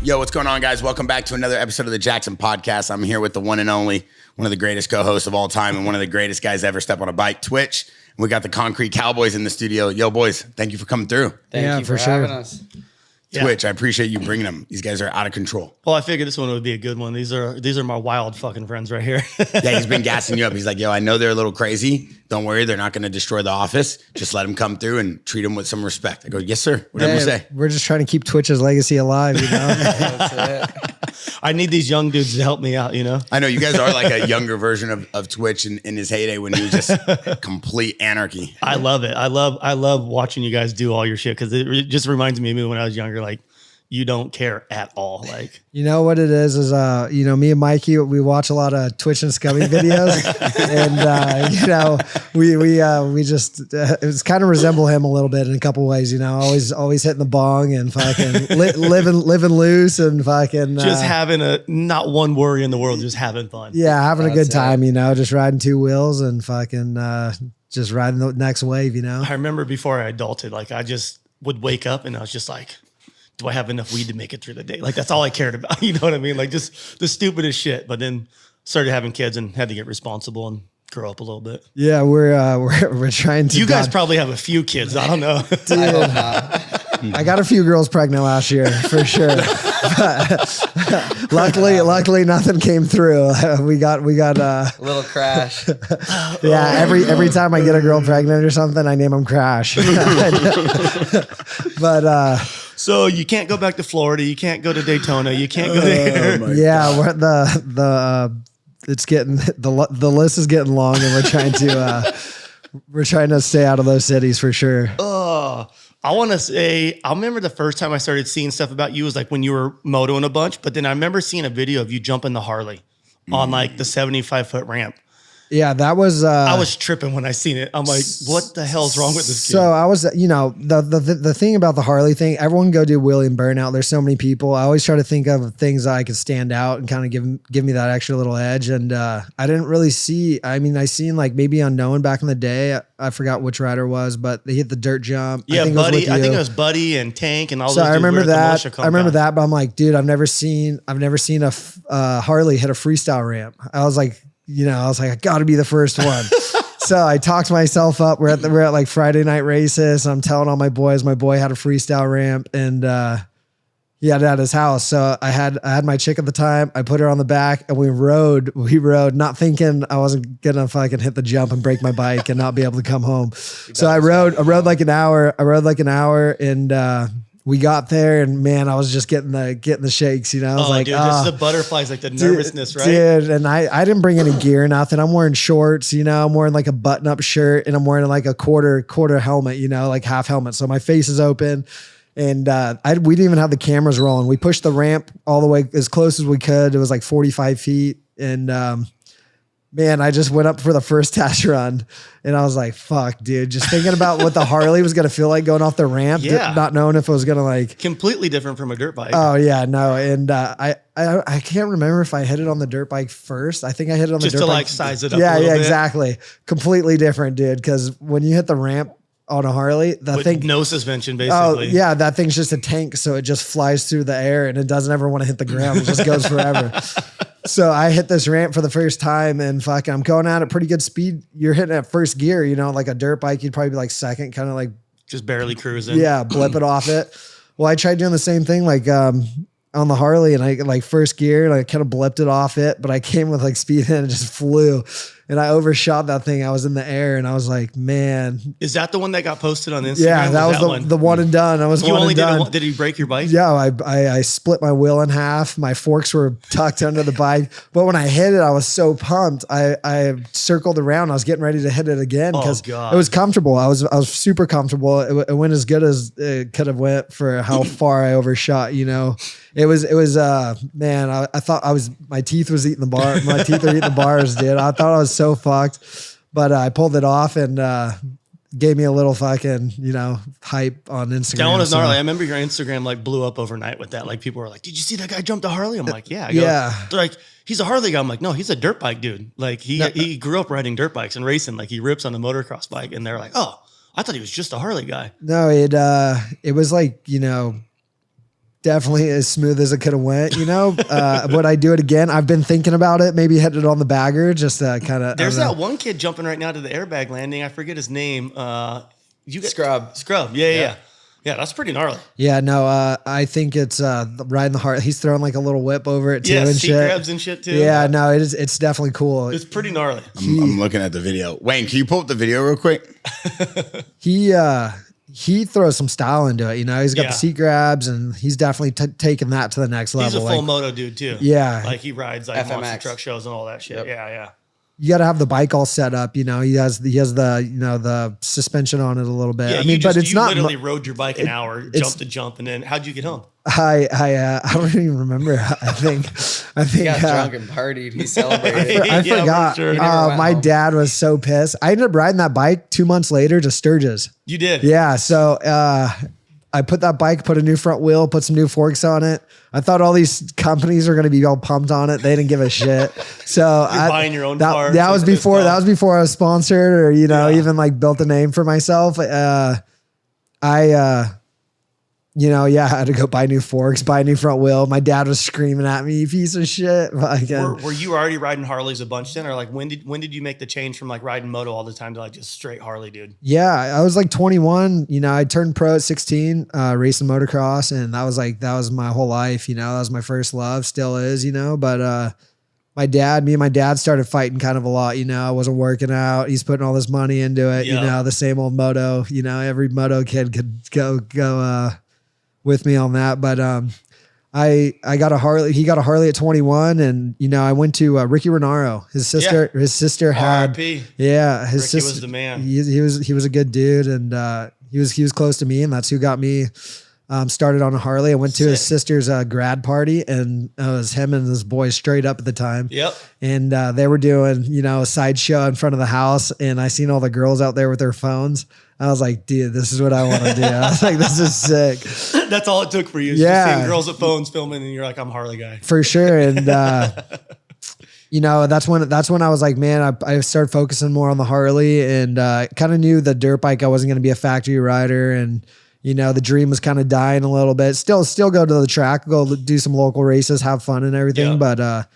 Yo, what's going on, guys? Welcome back to another episode of the JAXXON podcast. I'm here with the one and only, one of the greatest co-hosts of all time and one of the greatest guys ever step on a bike, Twitch. And we got the Concrete Cowboys in the studio. Yo, boys, thank you for coming through. Thank you for having us. Twitch, I appreciate you bringing them. These guys are out of control. Well, I figured this one would be a good one. These are my wild fucking friends right here. Yeah, he's been gassing you up. He's like, yo, I know they're a little crazy. Don't worry, they're not going to destroy the office. Just let them come through and treat them with some respect. I go, yes, sir. Whatever you say. We're just trying to keep Twitch's legacy alive, you know? That's it. I need these young dudes to help me out, you know? I know you guys are like a younger version of Twitch in his heyday when he was just complete anarchy. I love it. I love watching you guys do all your shit because it just reminds me of me when I was younger. Like, you don't care at all. Like, you know what it is, you know, me and Mikey, we watch a lot of Twitch and Scummy videos and, you know, we just, it was kind of resemble him a little bit in a couple ways, you know, always hitting the bong and fucking living loose and fucking, just having not one worry in the world, just having fun. Yeah. Having a good time, you know, just riding two wheels and fucking, just riding the next wave, you know? I remember before I adulted, like I just would wake up and I was just like, do I have enough weed to make it through the day? Like, that's all I cared about. You know what I mean? Like, just the stupidest shit. But then started having kids and had to get responsible and grow up a little bit. Yeah, we're trying to. You guys probably have a few kids. I don't know. Dude, I hope not. I got a few girls pregnant last year for sure. But luckily nothing came through. We got a little Crash. Yeah, every time I get a girl pregnant or something, I name them Crash. But so you can't go back to Florida. You can't go to Daytona. You can't go there. Yeah, we're it's getting the list is getting long, and we're trying to stay out of those cities for sure. Oh, I want to say, I remember the first time I started seeing stuff about you was like when you were motoing a bunch, but then I remember seeing a video of you jumping the Harley on like the 75-foot ramp. Yeah, that was. I was tripping when I seen it. I'm like, what the hell's wrong with this kid? So I was, you know, the thing about the Harley thing, everyone can go do wheelie and burnout. There's so many people. I always try to think of things that I could stand out and kind of give me that extra little edge. And I didn't really see. I mean, I seen like maybe Unknown back in the day. I forgot which rider it was, but they hit the dirt jump. Yeah, Buddy. I think it was Buddy and Tank and all those. So I remember that. I remember that, but I'm like, dude, I've never seen a Harley hit a freestyle ramp. I was like, I got to be the first one. So I talked myself up. We're at like Friday night races. And I'm telling all my boys, my boy had a freestyle ramp and he had it at his house. So I had my chick at the time. I put her on the back and we rode, not thinking I wasn't going to fucking hit the jump and break my bike and not be able to come home. So I rode like an hour. And, we got there and man, I was just getting the shakes, you know. I was like, dude, just the butterflies, like the nervousness, right? Dude, and I didn't bring any gear, nothing. I'm wearing shorts, you know. I'm wearing like a button-up shirt and I'm wearing like a quarter helmet, you know, like half helmet. So my face is open, and we didn't even have the cameras rolling. We pushed the ramp all the way as close as we could. It was like 45 feet, and man, I just went up for the first test run and I was like, fuck, dude, just thinking about what the Harley was going to feel like going off the ramp, not knowing if it was going to like completely different from a dirt bike. Oh yeah, no. And I can't remember if I hit it on the dirt bike first. I think I hit it on the dirt bike. Just to like size it up. Yeah, a little bit. Exactly. Completely different, dude. Cause when you hit the ramp on a Harley, with no suspension, basically. Oh yeah, that thing's just a tank. So it just flies through the air and it doesn't ever want to hit the ground. It just goes forever. So I hit this ramp for the first time and fucking I'm going at a pretty good speed. You're hitting at first gear, you know, like a dirt bike, you'd probably be like second, kind of like just barely cruising. Yeah, blip it off it. Well, I tried doing the same thing like on the Harley and I like first gear and I kind of blipped it off it, but I came with like speed and it just flew. And I overshot that thing. I was in the air and I was like, man. Is that the one that got posted on Instagram? Yeah, that was the one and done. I was you one only and done. Did he break your bike? Yeah, I split my wheel in half. My forks were tucked under the bike. But when I hit it, I was so pumped. I circled around. I was getting ready to hit it again because it was comfortable. I was super comfortable. It went as good as it could have went for how far I overshot, you know. It was man, I thought my teeth was eating the bar. My teeth are eating the bars, dude. I thought I was so fucked, but I pulled it off and gave me a little fucking, you know, hype on Instagram. That one was gnarly. I remember your Instagram like blew up overnight with that. Like people were like, did you see that guy jump to Harley? I'm like, yeah. They're like, he's a Harley guy. I'm like, no, he's a dirt bike dude. Like he grew up riding dirt bikes and racing. Like he rips on a motocross bike. And they're like, oh, I thought he was just a Harley guy. No, it was like, you know, definitely as smooth as it could have went, you know. Would I do it again? I've been thinking about it, maybe hit it on the bagger, just kind of. There's that one kid jumping right now to the airbag landing. I forget his name. Scrub. Yeah. That's pretty gnarly. Yeah, no, I think it's riding the Harley. He's throwing like a little whip over it too, Yeah, and seat shit. grabs and shit too. Yeah, no, it's definitely cool. It's pretty gnarly. I'm looking at the video. Wayne, can you pull up the video real quick? He throws some style into it. You know, he's got the seat grabs, and he's definitely taking that to the next level. He's a full moto dude too. Yeah, like he rides like FMX. monster truck shows and all that shit. Yep. Yeah. You got to have the bike all set up. You know, he has the the suspension on it a a little bit. Yeah, I mean, but it's not. Literally rode your bike an hour, jump to jump, and then how'd you get home? I don't even remember. I think He got drunk and partied. He celebrated. I Yeah, forgot. for sure. He never went My home. dad was so pissed. I ended up riding that bike 2 months later to Sturgis. You did. Yeah. So I put that bike, put a new front wheel, put some new forks on it. I thought all these companies were going to be all pumped on it. They didn't give a shit. So You're buying your own that, parts. that was before. That was before I was sponsored, or even like built a name for myself. I had to go buy new forks, buy a new front wheel. My dad was screaming at me, "You piece of shit!" Were you already riding Harleys a bunch then, or like when did you make the change from like riding moto all the time to like just straight Harley, dude? Yeah, I was like 21. You know, I turned pro at 16, racing motocross, and that was my whole life. You know, that was my first love, still is. You know, but me and my dad started fighting kind of a lot. You know, I wasn't working out. He's putting all this money into it. Yeah. You know, the same old moto. You know, every moto kid could go with me on that. But I got a Harley. He got a Harley at 21, and I went to Ricky Renaro. His sister had. RIP. Yeah, his Ricky sister was the man. He was a good dude, and he was close to me, and that's who got me started on a Harley. I went to his sister's grad party, and it was him and his boys straight up at the time. Yep. And they were doing a sideshow in front of the house, and I seen all the girls out there with their phones. I was like, dude, this is what I want to do. I was like, this is sick. That's all it took for you. Yeah. Just seeing girls at phones filming, and you're like, I'm a Harley guy. For sure. And that's when I was like, man, I started focusing more on the Harley, and kind of knew the dirt bike I wasn't going to be a factory rider, and the dream was kind of dying a little bit. Still go to the track, go do some local races, have fun and everything. Yeah. But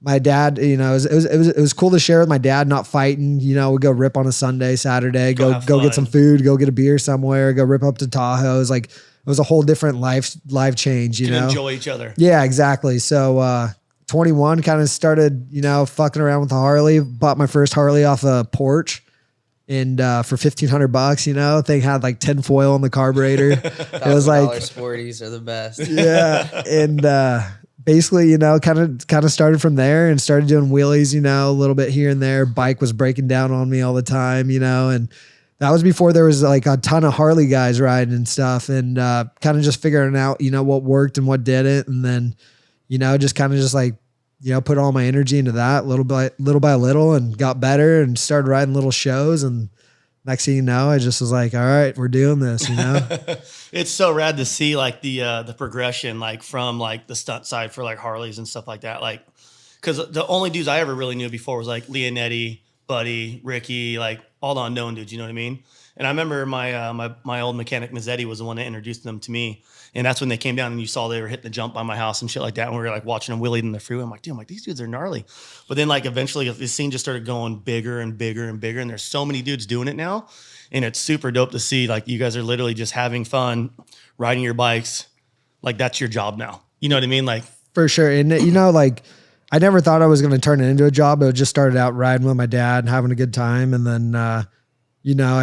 my dad, it was cool to share with my dad, not fighting. We'd go rip on a Sunday, Saturday, go get some food, go get a beer somewhere, go rip up to Tahoe. It was like, it was a whole different life change, Enjoy each other. Yeah, exactly. So 21 kind of started, fucking around with the Harley, bought my first Harley off a porch. And for $1,500, thing had like 10 foil on the carburetor. It was like sporties are the best. Yeah. And basically, kind of started from there and started doing wheelies, a little bit here and there. Bike was breaking down on me all the time, and that was before there was like a ton of Harley guys riding and stuff, and kind of just figuring out, what worked and what didn't. And then, put all my energy into that little by little, and got better and started riding little shows. And next thing you know, I just was like, all right, we're doing this, It's so rad to see like the progression, like from like the stunt side for like Harleys and stuff like that. Like, cause the only dudes I ever really knew before was like Leonetti, Buddy, Ricky, like all the unknown dudes, you know what I mean? And I remember my old mechanic Mazzetti was the one that introduced them to me. And that's when they came down and you saw they were hitting the jump by my house and shit like that. And we were like watching them wheeling in the freeway. I'm like, these dudes are gnarly. But then like eventually this scene just started going bigger and bigger and bigger. And there's so many dudes doing it now. And it's super dope to see like you guys are literally just having fun, riding your bikes. Like that's your job now. You know what I mean? Like For sure. And like I never thought I was going to turn it into a job. It just started out riding with my dad and having a good time. And then, I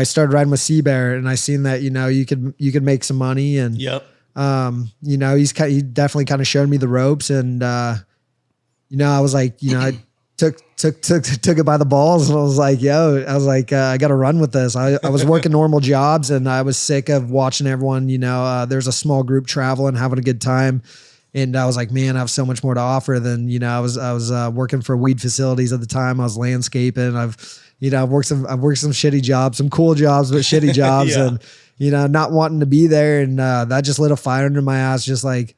started riding with Seabear, and I seen that, you could make some money, and, yep. he definitely kind of showed me the ropes, and, I was like, I took it by the balls, and I was like, I got to run with this. I was working normal jobs, and I was sick of watching everyone, there's a small group traveling, having a good time. And I was like, man, I have so much more to offer than, I was working for weed facilities at the time. I was landscaping. I've worked some shitty jobs, some cool jobs, but shitty jobs. Yeah. And, not wanting to be there. And, that just lit a fire under my ass. Just like,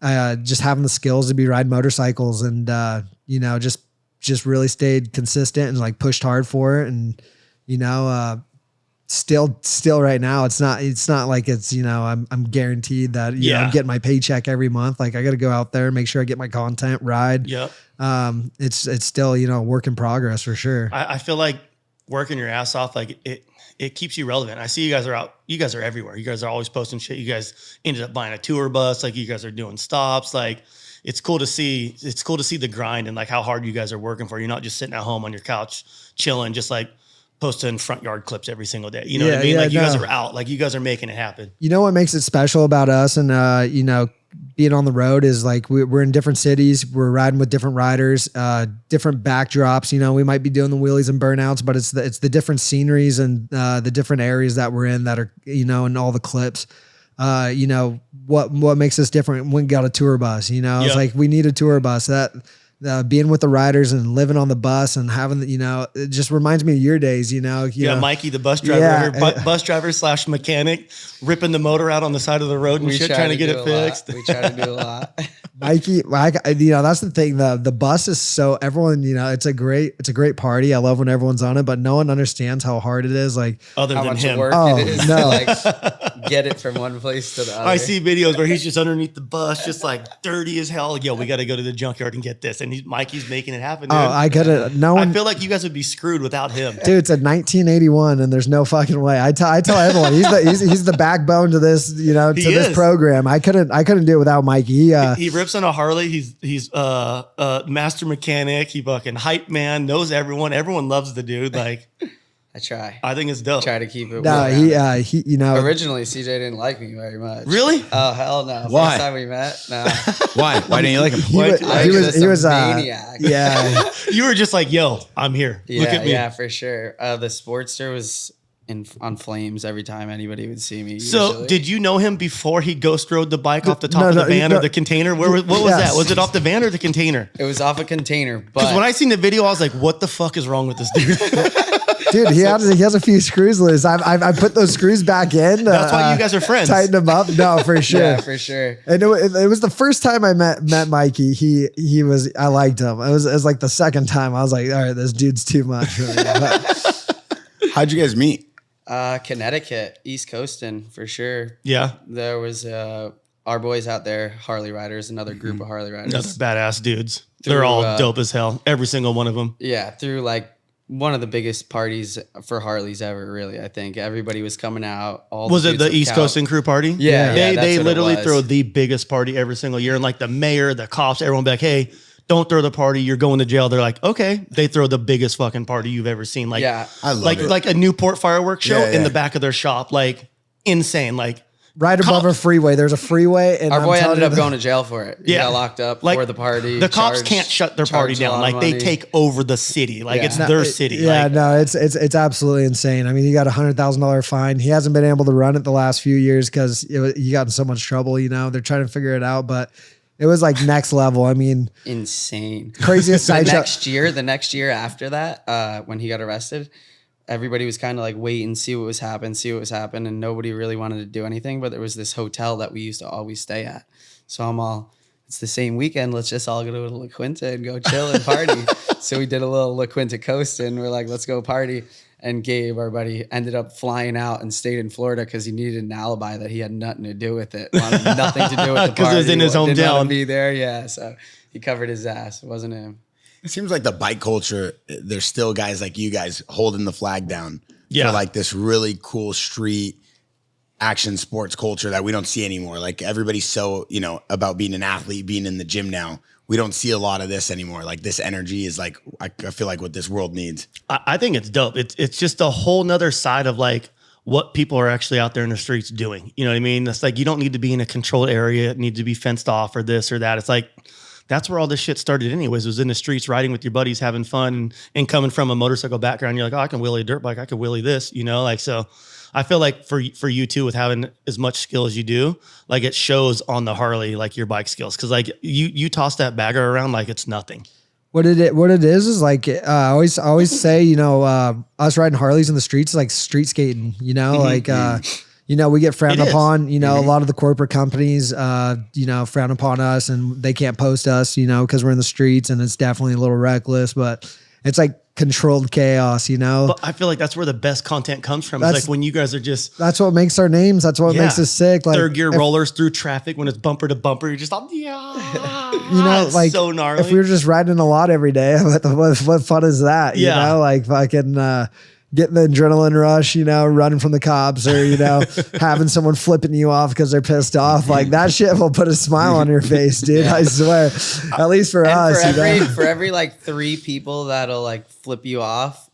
just having the skills to be riding motorcycles, and, just really stayed consistent and like pushed hard for it. And, still right now, it's not like it's, I'm guaranteed that, I'm getting my paycheck every month. Like I got to go out there, make sure I get my content, ride. Yep. It's still, a work in progress for sure. I feel like working your ass off, like it keeps you relevant. I see you guys are out. You guys are everywhere. You guys are always posting shit. You guys ended up buying a tour bus. Like you guys are doing stops. Like it's cool to see. It's cool to see the grind and like how hard you guys are working for. You're not just sitting at home on your couch chilling, just like posting front yard clips every single day. You know what I mean? Like you guys are out. Like you guys are making it happen. You know what makes it special about us and being on the road is like we're in different cities. We're riding with different riders, different backdrops. We might be doing the wheelies and burnouts, but it's the different sceneries and the different areas that we're in that are in all the clips. What makes us different? We got a tour bus. It's like we need a tour bus. That being with the riders and living on the bus and having it just reminds me of your days. Mikey, the bus driver, bus driver / mechanic, ripping the motor out on the side of the road and shit, trying to get it fixed. We try to do a lot. Mikey, that's the thing. The bus is so everyone, it's a great party. I love when everyone's on it, but no one understands how hard it is. Like other how than much him. work it is to like get it from one place to the other. I see videos where he's just underneath the bus, just like dirty as hell. Yo, we got to go to the junkyard and get this. And Mikey's making it happen, dude. Oh, I gotta. No one. I feel like you guys would be screwed without him, dude. It's a 1981, and there's no fucking way. I tell everyone he's the backbone to this, this program. I couldn't do it without Mikey. He rips on a Harley. He's master mechanic. He fucking hype man. Knows everyone. Everyone loves the dude. Like. I try. I think it's dope. Try to keep it. No, he Originally, CJ didn't like me very much. Really? Oh hell no! Why? First time we met. No. Why? Why didn't you like him? He was a maniac. Yeah. You were just like, yo, I'm here. Look at me. Yeah, for sure. The Sportster was on flames every time anybody would see me. So, usually. did you know him before he ghost rode the bike off the top of the van or the container? What was that? Was it off the van or the container? It was off a container. Because when I seen the video, I was like, what the fuck is wrong with this dude? Dude, he has a few screws loose. I put those screws back in. That's why you guys are friends. Tighten them up. No, for sure. Yeah, for sure. And it was the first time I met Mikey. I liked him. It was like the second time I was like, all right, this dude's too much for me. How'd you guys meet? Connecticut, East Coastin' for sure. Yeah. There was our boys out there, Harley riders, another group of Harley riders. Another badass dudes. They're all dope as hell. Every single one of them. Yeah, through like one of the biggest parties for Harleys ever, really. I think everybody was coming out. Was it the East Coast and Crew party? Yeah, they literally throw the biggest party every single year, and like the mayor, the cops, everyone be like, "Hey, don't throw the party. You're going to jail." They're like, "Okay." They throw the biggest fucking party you've ever seen. Like, I love like it. Like a Newport fireworks show in the back of their shop. Like insane. Like right above a freeway. There's a freeway, and our boy ended up going to jail for it. He got locked up like, for the party. The cops can't shut their party down. Like they take over the city. Like it's their city. Yeah, like, no, it's absolutely insane. I mean, he got $100,000 fine. He hasn't been able to run it the last few years because he got in so much trouble. They're trying to figure it out, but it was like next level. I mean, insane, craziest side. The next year after that, when he got arrested, everybody was kind of like wait and see what was happening, and nobody really wanted to do anything. But there was this hotel that we used to always stay at. So I'm all, it's the same weekend. Let's just all go to La Quinta and go chill and party. So we did a little La Quinta coast, and we're like, let's go party. And Gabe, our buddy, ended up flying out and stayed in Florida because he needed an alibi that he had nothing to do with it. Wanted nothing to do with the party. Because it was in his Didn't want hometown. to be there, yeah. So he covered his ass. It wasn't him. It seems like the bike culture, there's still guys like you guys holding the flag down for like this really cool street action sports culture that we don't see anymore. Like everybody's so, about being an athlete, being in the gym now. We don't see a lot of this anymore. Like this energy is like, I feel like what this world needs. I think it's dope. It's just a whole nother side of like what people are actually out there in the streets doing. You know what I mean? It's like, you don't need to be in a controlled area. It needs to be fenced off or this or that. It's like, that's where all this shit started anyways, was in the streets, riding with your buddies, having fun, and coming from a motorcycle background. You're like, oh, I can wheelie a dirt bike. I can wheelie this, like, so I feel like for you too, with having as much skill as you do, like it shows on the Harley, like your bike skills. Cause like you toss that bagger around like it's nothing. What it is like, I always say, us riding Harleys in the streets, like street skating, like, we get frowned upon, a lot of the corporate companies, frown upon us and they can't post us, because we're in the streets and it's definitely a little reckless, but it's like controlled chaos, you know? But I feel like that's where the best content comes from. It's like when you guys are just that's what makes our names. That's what makes us sick. Like third gear rollers through traffic when it's bumper to bumper. You're just like, you know, like so gnarly. if we were just riding a lot every day, what fun is that? You know, like fucking getting the adrenaline rush, you know, running from the cops, or, you know, having someone flipping you off because they're pissed off. Like that shit will put a smile on your face, dude. I swear. At least for us. For every like 3 people that'll like flip you off,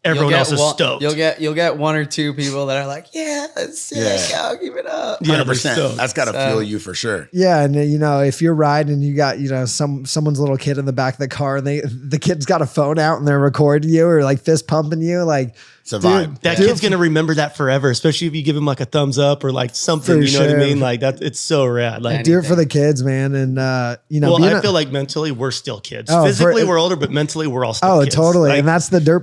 everyone else is stoked. You'll get 1 or 2 people that are like, yeah, that's sick. I'll keep it up. 100%. That's got to fuel you for sure. Yeah, and you know, if you're riding and you got, you know, someone's little kid in the back of the car and the kid's got a phone out and they're recording you or like fist pumping you, like it's a vibe. That kid's gonna remember that forever, especially if you give him like a thumbs up or like something. You know what I mean? Like that, it's so rad. Like do it for the kids, man. And you know, well, I feel like mentally we're still kids. Physically we're older, but mentally we're all still kids. Totally. Like, and that's the dirt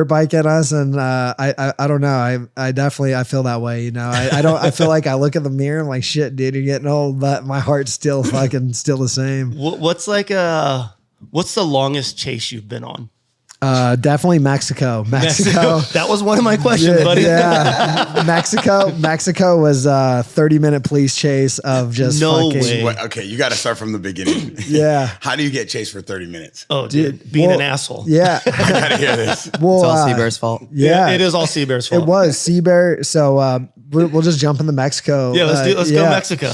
bike in us. And I don't know. I definitely feel that way. You know, I feel like I look in the mirror and I'm like, shit, dude, you're getting old, but my heart's still fucking still the same. What's the longest chase you've been on? Definitely Mexico. That was one of my questions, buddy. Yeah. Mexico was a 30-minute police chase of just way. Okay, you got to start from the beginning. Yeah. How do you get chased for 30 minutes? Oh, dude, being an asshole. Yeah. I got to hear this. Well, it's all Seabear's fault. Yeah. It is all Seabear's fault. It was Seabear. So we'll just jump into Mexico. Yeah, let's go Mexico.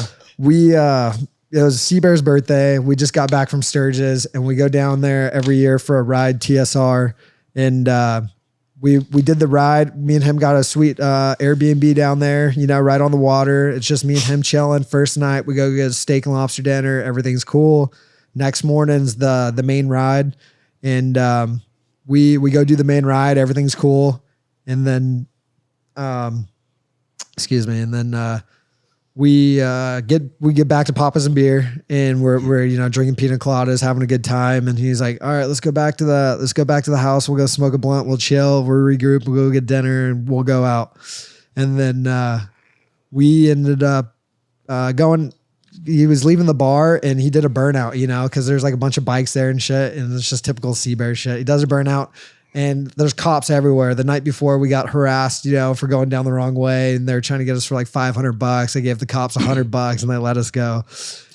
It was Seabear's birthday. We just got back from Sturgis, and we go down there every year for a ride, TSR. And we did the ride. Me and him got a sweet Airbnb down there, you know, right on the water. It's just me and him chilling. First night, we go get a steak and lobster dinner. Everything's cool. Next morning's the main ride. And we go do the main ride. Everything's cool. And then, we get back to Papa's and beer, and we're you know, drinking pina coladas, having a good time. And he's like, all right, let's go back to the house. We'll go smoke a blunt. We'll chill. We'll regroup. We'll go get dinner, and we'll go out. And then we ended up going. He was leaving the bar, and he did a burnout, you know, because there's like a bunch of bikes there and shit, and it's just typical Seabear shit. He does a burnout. And there's cops everywhere. The night before, we got harassed, you know, for going down the wrong way, and they're trying to get us for like $500. They gave the cops $100, and they let us go.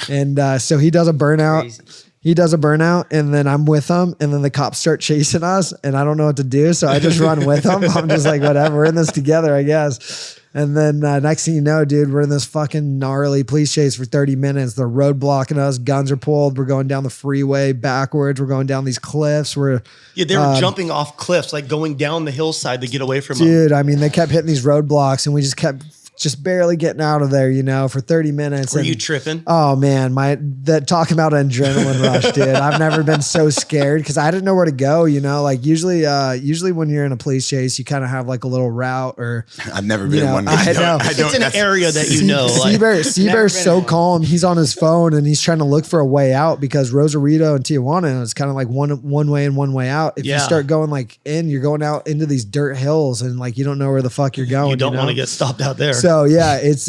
And so he does a burnout. Crazy. He does a burnout, and then I'm with him, and then the cops start chasing us, and I don't know what to do, so I just run with him. I'm just like, whatever, we're in this together, I guess. And then next thing you know, dude, we're in this fucking gnarly police chase for 30 minutes. They're road blocking us. Guns are pulled. We're going down the freeway backwards. We're going down these cliffs. They were jumping off cliffs, like going down the hillside to get away from them. Dude, I mean, they kept hitting these roadblocks, and we just kept barely getting out of there, you know, for 30 minutes. Were you tripping? Oh man, talking about an adrenaline rush, dude. I've never been so scared because I didn't know where to go, you know, like usually when you're in a police chase, you kind of have like a little route, or I've never been in one. I know. It's an area that you know. Seabear's so calm. He's on his phone and he's trying to look for a way out because Rosarito and Tijuana is kind of like one way in, one way out. If you start going like in, you're going out into these dirt hills and like you don't know where the fuck you're going. You don't want to get stopped out there. So yeah, it's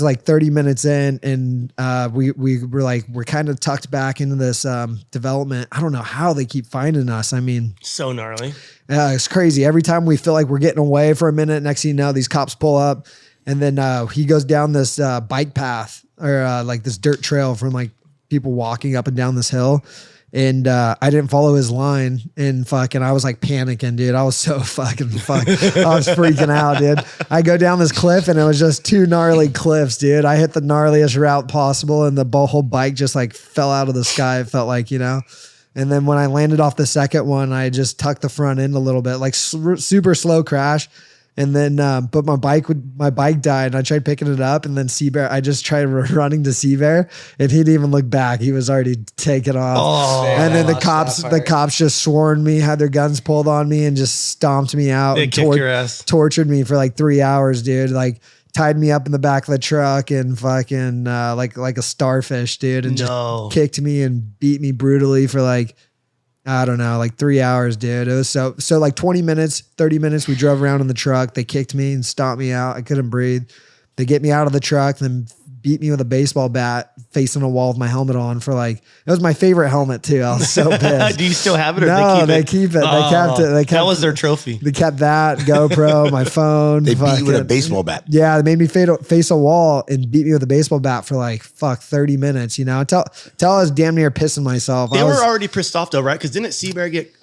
like 30 minutes in, and we're kind of tucked back into this development. I don't know how they keep finding us. I mean, so gnarly. It's crazy. Every time we feel like we're getting away for a minute, next thing you know, these cops pull up, and then he goes down this bike path or like this dirt trail from like people walking up and down this hill. And I didn't follow his line, and I was like panicking, dude. I was so fucking fucked. I was freaking out, dude. I go down this cliff, and it was just 2 gnarly cliffs, dude. I hit the gnarliest route possible, and the whole bike just like fell out of the sky. It felt like, you know. And then when I landed off the second one, I just tucked the front end a little bit, like super slow crash. And then, but my bike died, and I tried picking it up, and then I just tried running to Seabear, and he didn't even look back. He was already taken off. Oh, and then the cops just swarmed me, had their guns pulled on me, and just stomped me out. They kicked your ass. Tortured me for like 3 hours, dude. Like tied me up in the back of the truck and fucking like a starfish, dude, and just kicked me and beat me brutally for like, I don't know, like 3 hours, dude. It was so like 20 minutes, 30 minutes. We drove around in the truck. They kicked me and stomped me out. I couldn't breathe. They get me out of the truck, then beat me with a baseball bat facing a wall with my helmet on for like, it was my favorite helmet too. I was so pissed. Do you still have it? Or No, they keep it? They kept it. They kept, that was their trophy. They kept that, GoPro, my phone. They beat you with a baseball bat. Yeah, they made me face a wall and beat me with a baseball bat for like 30 minutes. You know, tell I was damn near pissing myself. They were already pissed off though, right? Because didn't Seabear get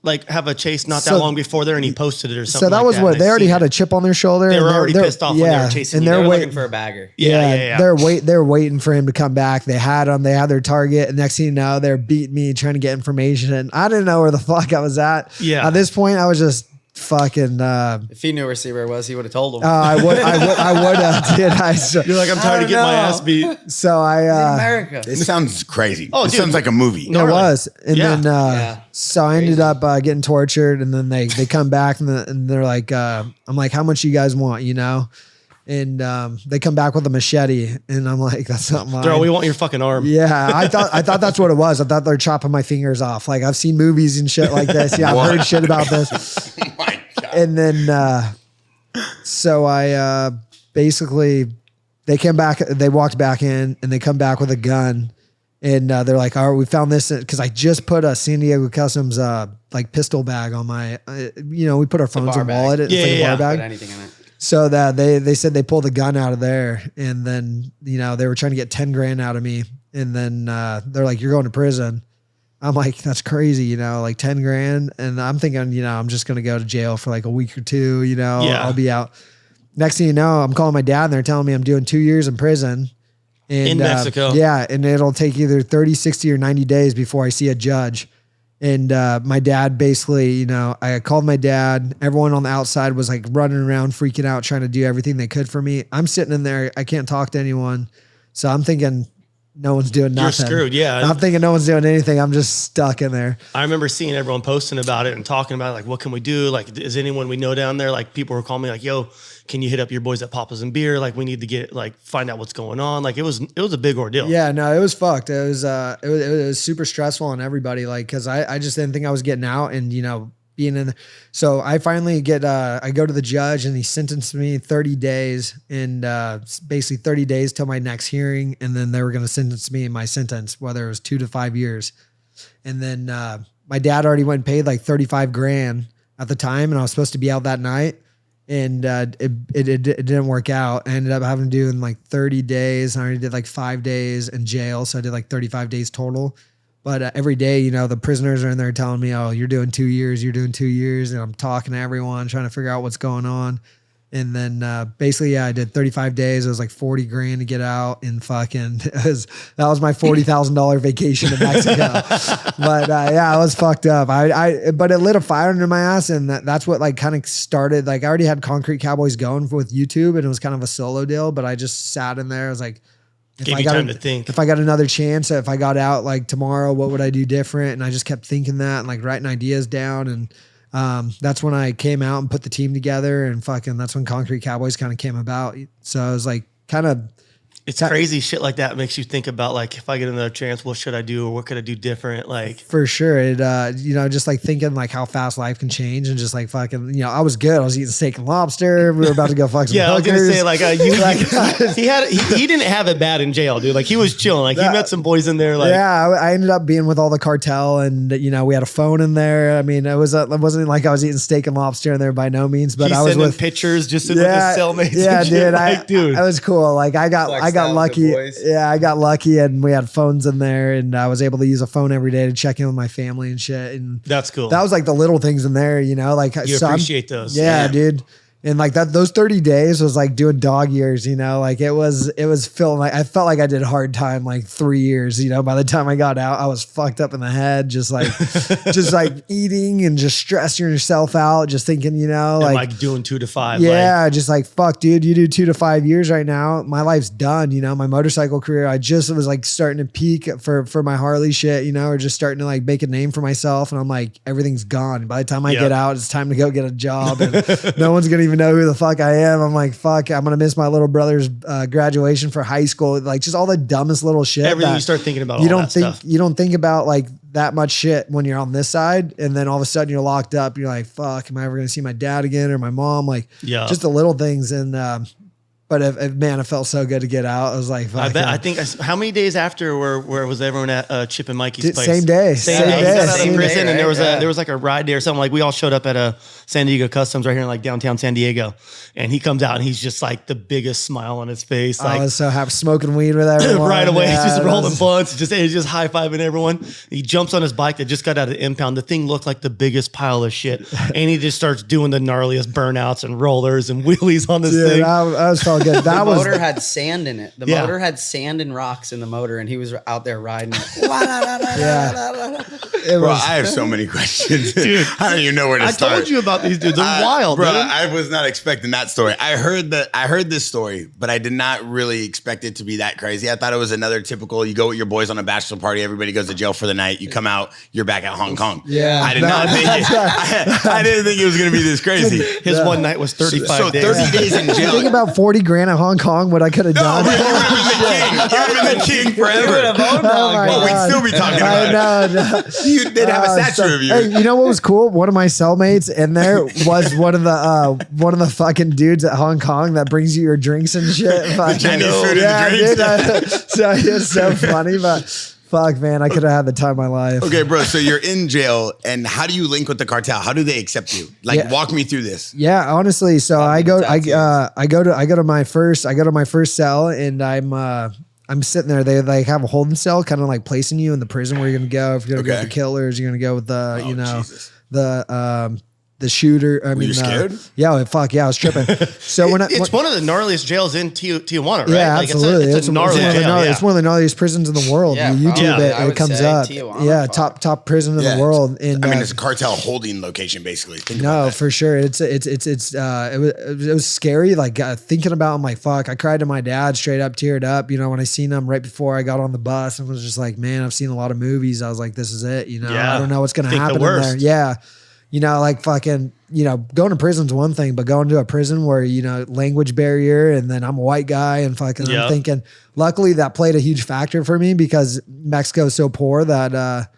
like have a chase not that long before there, and he posted it or something? So that was what they already had a chip on their shoulder. They were already pissed off when they were chasing. And they're looking for a bagger. Yeah. They're waiting for him to come back. They had him. They had their target. And next thing you know, they're beating me, trying to get information. And I didn't know where the fuck I was at. Yeah. At this point, I was just fucking. If he knew where Seabear was, he would have told him. I would have. You're like, I'm tired of getting my ass beat. So America. This sounds crazy. Oh, this dude. sounds like a movie. It was. And Yeah. then, so I ended up getting tortured. And then they come back and they're like, I'm like, how much you guys want, you know? And they come back with a machete. And I'm like, that's not mine. Bro, we want your fucking arm. Yeah, I thought that's what it was. I thought they're chopping my fingers off. Like I've seen movies and shit like this. Yeah, I've heard shit about this. Oh my God. And then, so I basically, they came back, they walked back in and they come back with a gun. And they're like, all right, we found this because I just put a San Diego Customs like pistol bag on my, we put our phones and wallet. It's like a bar bag. Put anything in it. So that they said they pulled the gun out of there, and then they were trying to get 10 grand out of me, and then they're like, "You're going to prison." I'm like, "That's crazy, like 10 grand," and I'm thinking, I'm just gonna go to jail for like a week or two, I'll be out. Next thing you know, I'm calling my dad, and they're telling me I'm doing 2 years in prison. And, in Mexico. Yeah, and it'll take either 30, 60, or 90 days before I see a judge. And my dad basically, I called my dad. Everyone on the outside was like running around, freaking out, trying to do everything they could for me. I'm sitting in there. I can't talk to anyone. So I'm thinking no one's doing nothing. You're screwed, yeah. I'm thinking no one's doing anything. I'm just stuck in there. I remember seeing everyone posting about it and talking about it, like, what can we do? Like, is anyone we know down there? Like, people were calling me like, yo, can you hit up your boys at Papa's and Beer? Like, we need to find out what's going on. Like, it was a big ordeal. Yeah, no, it was fucked. It was super stressful on everybody. Like, cause I just didn't think I was getting out and, being in. So I finally I go to the judge and he sentenced me 30 days and basically 30 days till my next hearing. And then they were going to sentence me in my sentence, whether it was 2 to 5 years. And then my dad already went and paid like 35 grand at the time. And I was supposed to be out that night. And it didn't work out. I ended up having to do in like 30 days. I already did like 5 days in jail. So I did like 35 days total. But every day, the prisoners are in there telling me, oh, you're doing 2 years, you're doing 2 years. And I'm talking to everyone, trying to figure out what's going on. And then basically, I did 35 days. It was like 40 grand to get out. And fucking, that was my $40,000 vacation in Mexico. But yeah, I was fucked up. But it lit a fire under my ass. And that's what like kind of started. Like I already had Concrete Cowboys going with YouTube and it was kind of a solo deal. But I just sat in there. I was like, Gave you time to think. If I got another chance, if I got out like tomorrow, what would I do different? And I just kept thinking that and like writing ideas down. And that's when I came out and put the team together and fucking, that's when Concrete Cowboys kind of came about. So I was like, kind of. It's crazy shit like that makes you think about like, if I get another chance, what should I do? Or what could I do different? Like for sure. It, just like thinking like how fast life can change and just like fucking, I was good. I was eating steak and lobster. We were about to go fuck some hookers. I was gonna say like, he didn't have it bad in jail, dude. Like he was chilling. Like he met some boys in there. Like, yeah, I ended up being with all the cartel and, we had a phone in there. I mean, it wasn't like I was eating steak and lobster in there by no means, but I was with pictures just with his cellmates. Yeah, dude. Dude, I was cool. Like I got lucky. Yeah, I got lucky and we had phones in there and I was able to use a phone every day to check in with my family and shit. And that's cool. That was like the little things in there, like you appreciate those. Yeah, dude. And like those 30 days was like doing dog years, like it was feeling like I felt like I did hard time like 3 years, by the time I got out, I was fucked up in the head, just like eating and just stressing yourself out, just thinking, like doing 2 to 5. Yeah. Just like, fuck, dude, you do 2 to 5 years right now. My life's done. My motorcycle career, I just was like starting to peak for my Harley shit, or just starting to like make a name for myself. And I'm like, everything's gone. By the time I get out, it's time to go get a job and no one's going to even know who the fuck I am. I'm like, fuck, I'm going to miss my little brother's graduation for high school. Like just all the dumbest little shit. Everything you start thinking about, you don't think about like that much shit when you're on this side. And then all of a sudden you're locked up. You're like, fuck, am I ever going to see my dad again or my mom? Like just the little things. And But man, it felt so good to get out. I was like, I bet. I think. How many days after where was everyone at Chip and Mikey's place? Same day. Same day. He got out of prison, right? and there was like a ride there or something. Like we all showed up at a San Diego Customs right here in like downtown San Diego, and he comes out and he's just like the biggest smile on his face. Like, I was so happy, smoking weed with everyone. right away, Yeah, he's just rolling was- blunts, he's just high fiving everyone. He jumps on his bike that just got out of the impound. The thing looked like the biggest pile of shit, and he just starts doing the gnarliest burnouts and rollers and wheelies on this Dude, thing. I was felt good. That The was motor had sand in it. The Yeah. motor had sand and rocks in the motor, and he was out there riding it. it Bro, was I have so many questions. Dude, I don't even know where to I start. told you about these dudes. They're wild, bro. dude. I was not expecting that story. I heard this story, but I did not really expect it to be that crazy. I thought it was another typical. You go with your boys on a bachelor party. Everybody goes to jail for the night. You come out. You're back at Hong Kong. Yeah. I did not think it. I didn't think it was going to be this crazy. His one night was 35 So days. 30 days in jail. think about 40 grand at Hong Kong. What I could have No, done. bro, you would have been the king forever. Oh my But we'd God. still be talking I about it. know. They'd have a statue of you. Hey, you know what was cool? One of my cellmates in there was one of the fucking dudes at Hong Kong that brings you your drinks and shit. Fucking- Chinese food and yeah, drinks. dude, so it's so funny, but fuck, man, I could have had the time of my life. Okay, bro. So you're in jail, and how do you link with the cartel? How do they accept you? Like, Yeah. walk me through this. Yeah, honestly, so I go to my first cell, and I'm sitting there. They like have a holding cell, kind of like placing you in the prison where you're gonna go. If you're gonna go Okay. with the killers, you're gonna go with the Jesus. the shooter. I mean, you scared? Yeah, fuck yeah, I was tripping. So when It's one of the gnarliest jails in Tijuana, right? yeah, Like, absolutely. It's a gnarly one of the jail. gnarly- Yeah. It's one of the gnarliest prisons in the world. Yeah, You YouTube probably. it, I and it would comes say up. Tijuana, Yeah, fuck. top prison in Yeah, the world. I And mean, it's a cartel holding location, basically. Think about no, that. for sure. It was scary. Like thinking about, I'm like, fuck. I cried to my dad, straight up, teared up. You know, when I seen him right before I got on the bus, and was just like, man, I've seen a lot of movies. I was like, this is it. You know, Yeah. I don't know what's gonna Think the happen in there. worst. Yeah, you know, like fucking, you know, going to prison's one thing, but going to a prison where, you know, language barrier, and then I'm a white guy, and fucking, Yep. I'm thinking. Luckily, that played a huge factor for me because Mexico is so poor that.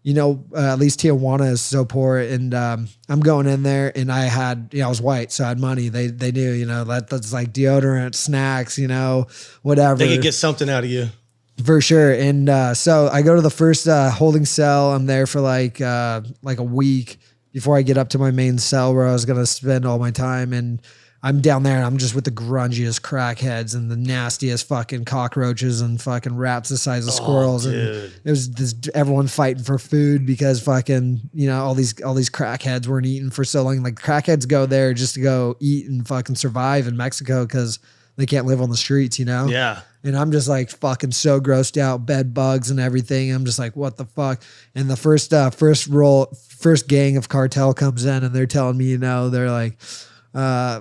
You know, at least Tijuana is so poor, and I'm going in there, and I had, you know, I was white, so I had money. They knew, you know, that's like deodorant, snacks, you know, whatever. They could get something out of you. For sure. And so I go to the first holding cell. I'm there for like a week before I get up to my main cell where I was gonna spend all my time. And I'm down there and I'm just with the grungiest crackheads and the nastiest fucking cockroaches and fucking rats the size of squirrels. And dude. it was this, everyone fighting for food because fucking, you know, all these crackheads weren't eating for so long. Like crackheads go there just to go eat and fucking survive in Mexico because they can't live on the streets, you know? Yeah. And I'm just like fucking so grossed out, bed bugs and everything. I'm just like, what the fuck? And the first gang of cartel comes in and they're telling me, you know, they're like,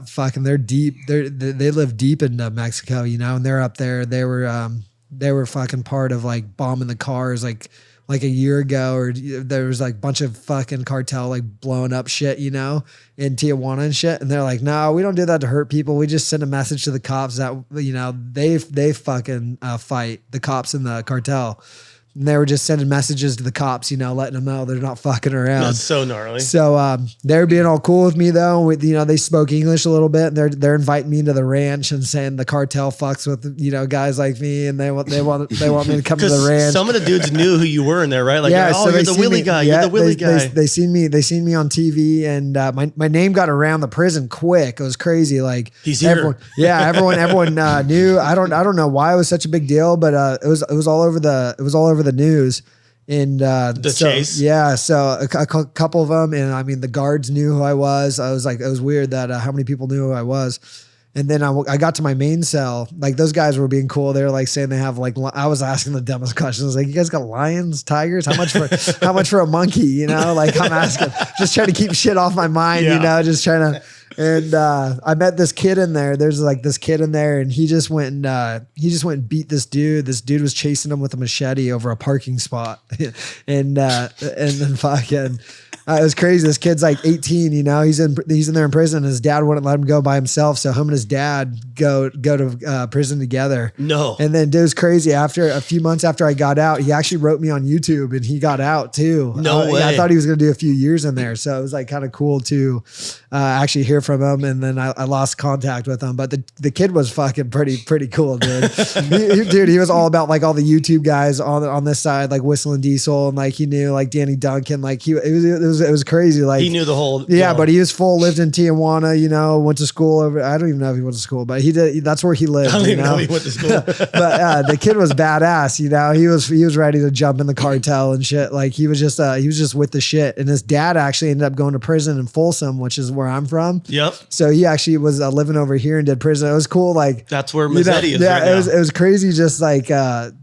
fucking, they're deep. They live deep into Mexico, you know, and they're up there. They were fucking part of like bombing the cars like a year ago, or there was like a bunch of fucking cartel like blowing up shit, you know, in Tijuana and shit. And they're like, no, we don't do that to hurt people. We just send a message to the cops that, you know, they fucking fight the cops in the cartel. And they were just sending messages to the cops, you know, letting them know they're not fucking around. That's so gnarly. So they're being all cool with me though. With, you know, they spoke English a little bit, and they're inviting me into the ranch and saying the cartel fucks with, you know, guys like me, and they want me to come to the ranch. Some of the dudes knew who you were in there, right? Like, Yeah, oh, so you're they the see Willie me- guy. yeah, You're the Willie guy. They seen me on TV, and my name got around the prison quick. It was crazy. Like He's here. everyone knew. I don't know why it was such a big deal, but it was all over the news. And chase. Yeah, so a couple of them, and I mean the guards knew who I was. I was like, it was weird that how many people knew who I was. And then I got to my main cell. Like those guys were being cool. They were like saying they have like, I was asking the dumbest questions. Like, you guys got lions, tigers? How much for a monkey? You know, like I'm asking, just trying to keep shit off my mind, you know, just trying to. And I met this kid in there. There's like this kid in there, and he just went and beat this dude. This dude was chasing him with a machete over a parking spot, and then fucking. It was crazy. This kid's like 18, you know, he's in there in prison. His dad wouldn't let him go by himself. So him and his dad go to prison together. No. And then it was crazy. After a few months after I got out, he actually wrote me on YouTube and he got out too. No way. I thought he was going to do a few years in there. So it was like kind of cool to actually hear from him. And then I lost contact with him, but the kid was fucking pretty cool, dude. He was all about like all the YouTube guys on this side, like Whistling Diesel, and like he knew like Danny Duncan, like it was crazy. Like he knew the whole, yeah, but he was lived in Tijuana, you know, went to school over. I don't even know if he went to school, but he did. That's where he lived. I don't even know he went to school. But the kid was badass, you know. He was ready to jump in the cartel and shit. Like he was just with the shit. And his dad actually ended up going to prison in Folsom, which is where I'm from. Yep. So he actually was living over here and did prison. It was cool. Like that's where Mazzetti is. Yeah, right now. It was crazy. Just like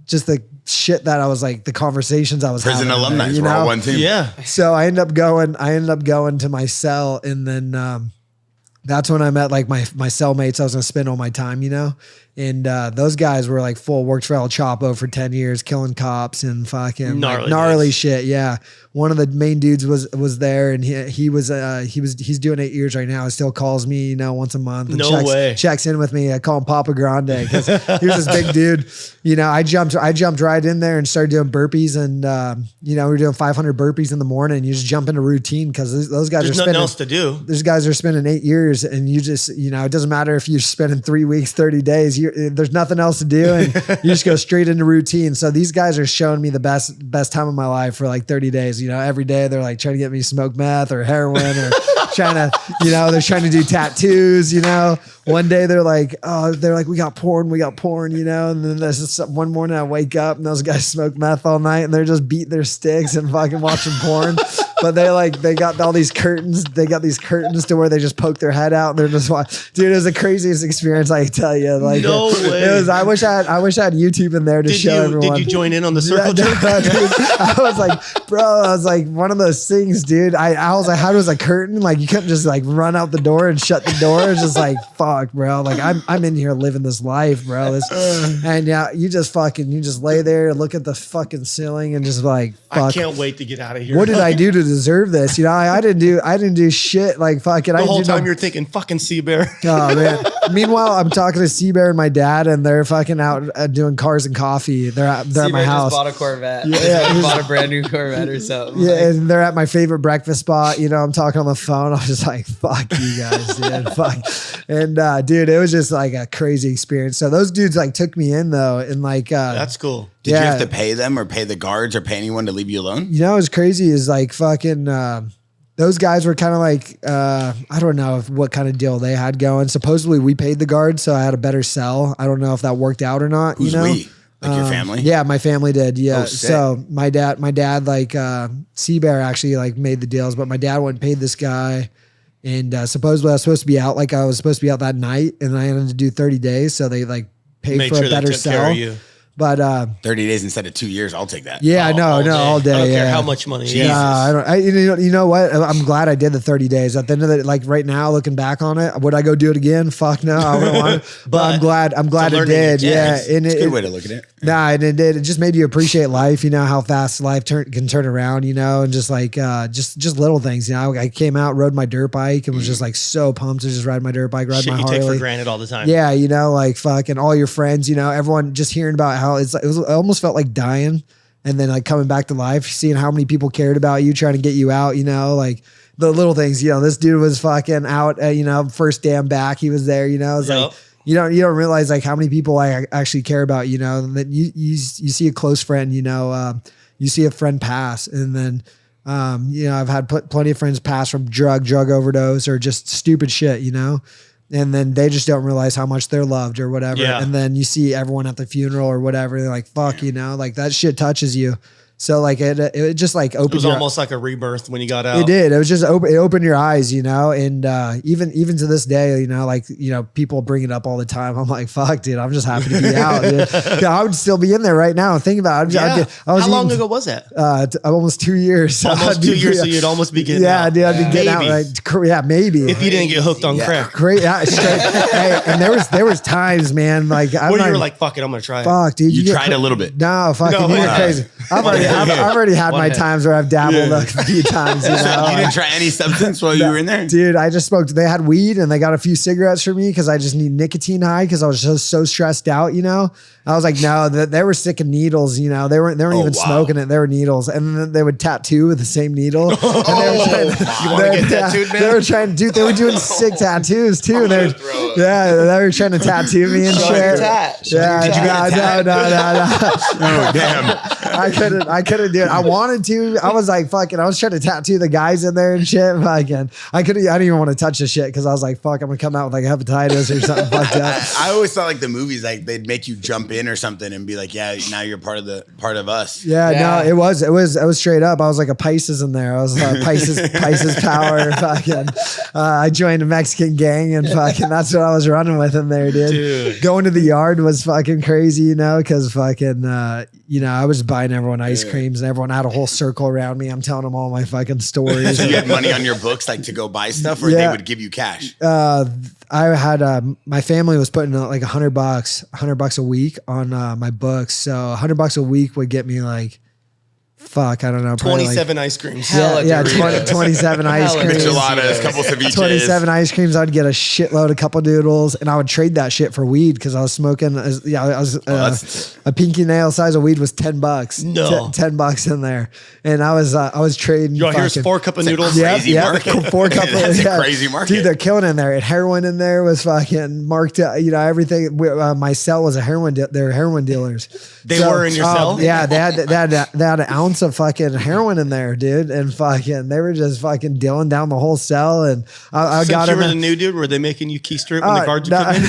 just the shit that I was like, the conversations I was prison having alumni. there, you We're know? all one team. Yeah. So I ended up going to my cell, and then that's when I met like my cellmates. I was gonna spend all my time, you know. And those guys were like worked for El Chapo for 10 years, killing cops and fucking gnarly shit. Yeah. One of the main dudes was there, and he's doing 8 years right now. He still calls me, you know, once a month and checks in with me. I call him Papa Grande because he was this big dude. You know, I jumped right in there and started doing burpees, and you know, we were doing 500 burpees in the morning. You just jump into routine because those guys There's nothing else to do. Those guys are spending 8 years, and you just, you know, it doesn't matter if you're spending 3 weeks, 30 days. There's nothing else to do, and you just go straight into routine. So these guys are showing me the best time of my life for like 30 days. You know, every day they're like trying to get me to smoke meth or heroin or trying to, you know, they're trying to do tattoos, you know. One day they're like, we got porn, you know. And then there's just one morning I wake up and those guys smoke meth all night and they're just beating their sticks and fucking watching porn. But they got all these curtains. They got these curtains to where they just poke their head out and they're just watching. Dude, it was the craziest experience I can tell you. Like, no way. It was. I wish I had YouTube in there to show everyone. Did you join in on the circle jerk? Dude, I was like, bro, I was like, one of those things, dude. I was like, how does a curtain? Like, you couldn't just like run out the door and shut the door. It's just like, fuck, bro. Like, I'm in here living this life, bro. And yeah, you just lay there, look at the fucking ceiling, and just like, fuck. I can't wait to get out of here. What did I do to deserve this? You know, I didn't do shit. Like, fucking. The whole time you're thinking, fucking Sea-Bear. Oh man. Meanwhile, I'm talking to Sea-Bear and my dad, and they're fucking out doing cars and coffee. They're at my house. Just bought a Corvette. Yeah, bought a brand new Corvette or something. Yeah, and they're at my favorite breakfast spot. You know, I'm talking on the phone. I was just like, "Fuck you guys, dude, fuck." And dude, it was just like a crazy experience. So those dudes like took me in though, and like that's cool. Did you have to pay them or pay the guards or pay anyone to leave you alone? You know, what was crazy is like fucking. Those guys were kind of like, I don't know what kind of deal they had going. Supposedly we paid the guards, so I had a better cell. I don't know if that worked out or not. Who's you know, we? Like your family? Yeah, my family did. Yeah. Oh, sick. So my dad, like Sea-Bear actually like made the deals, but my dad went and paid this guy. And supposedly I was supposed to be out, that night, and I had to do 30 days. So they like paid for a better cell. But 30 days instead of 2 years, I'll take that. Yeah, all day. I don't care yeah. how much money. Jesus. You know what? I'm glad I did the 30 days. At the end of it, like right now, looking back on it, would I go do it again? Fuck no, I wouldn't want to. But I'm glad it did. Yeah, and it's a good way to look at it. Nah, and it did. It just made you appreciate life. You know how fast life can turn around. You know, and just like just little things. You know, I came out, rode my dirt bike, and was just like so pumped to just ride my dirt bike, ride my Harley. You take for granted all the time. Yeah, you know, like fucking all your friends. You know, everyone just hearing about how I almost felt like dying, and then like coming back to life, seeing how many people cared about you, trying to get you out. You know, like the little things. You know, this dude was fucking out. You know, first damn back, he was there. You know, it's like. You don't realize like how many people I actually care about, you know, and then you see a close friend, you know, you see a friend pass, and then, you know, I've had plenty of friends pass from drug overdose or just stupid shit, you know, and then they just don't realize how much they're loved or whatever. Yeah. And then you see everyone at the funeral or whatever. They're like, fuck, you know, like that shit touches you. So like it just like opened. It was almost like a rebirth when you got out. It did. It was just it opened your eyes, you know. And even to this day, you know, like, you know, people bring it up all the time. I'm like, fuck, dude, I'm just happy to be out, dude. I would still be in there right now. Think about it. How long ago was that? Almost 2 years. Almost 2 years, so you'd almost be getting out. Dude, I'd be getting out. Right? Yeah, maybe. If you didn't get hooked on crack. Great. Yeah, hey, and there was times, man, like where you were like, fuck it, I'm gonna try it. Fuck, dude. You tried a little bit. No, fucking, you're crazy. I've already had my head. times where I've dabbled a few times. You know? You didn't try any substance while you were in there? Dude, I just smoked. They had weed and they got a few cigarettes for me because I just need nicotine high because I was so stressed out, you know? I was like, no, they were sticking needles, you know? They weren't even smoking it. They were needles. And then they would tattoo with the same needle. And they were trying to they were doing sick tattoos too. They were trying to tattoo me and shit. Yeah, no. Oh, damn. I couldn't do it. I wanted to. I was like, fucking, I was trying to tattoo the guys in there and shit. Fucking, I didn't even want to touch the shit because I was like, fuck, I'm gonna come out with like hepatitis or something fucked up. I always thought like the movies, like they'd make you jump in or something and be like, yeah, now you're part of us. Yeah, no, it was straight up. I was like a Pisces in there. I was Pisces power. Fucking, I joined a Mexican gang and fucking that's what I was running with in there, dude. Going to the yard was fucking crazy, you know, because fucking, you know, I was buying everyone ice creams and everyone had a whole circle around me. I'm telling them all my fucking stories. So you had money on your books, like to go buy stuff, or they would give you cash? I had my family was putting like $100 a week on my books. So $100 a week would get me like, fuck, I don't know. 27 ice creams. 27 ice creams. Micheladas, couple ceviches. 27 ice creams. I'd get a shitload, a couple noodles, and I would trade that shit for weed because I was smoking. A pinky nail size of weed was $10. No. $10 in there, and I was trading. Yo, here's 4 cup of noodles. Crazy market. 4 cup. That's a crazy market. Dude, they're killing in there. And heroin in there was fucking marked. You know, everything. My cell was a heroin. They were heroin dealers. They were in your cell. Yeah, they had an ounce of fucking heroin in there, dude, and fucking they were just fucking dealing down the whole cell. And I got you were the new dude. Were they making you keystroke when the guards no, would come in?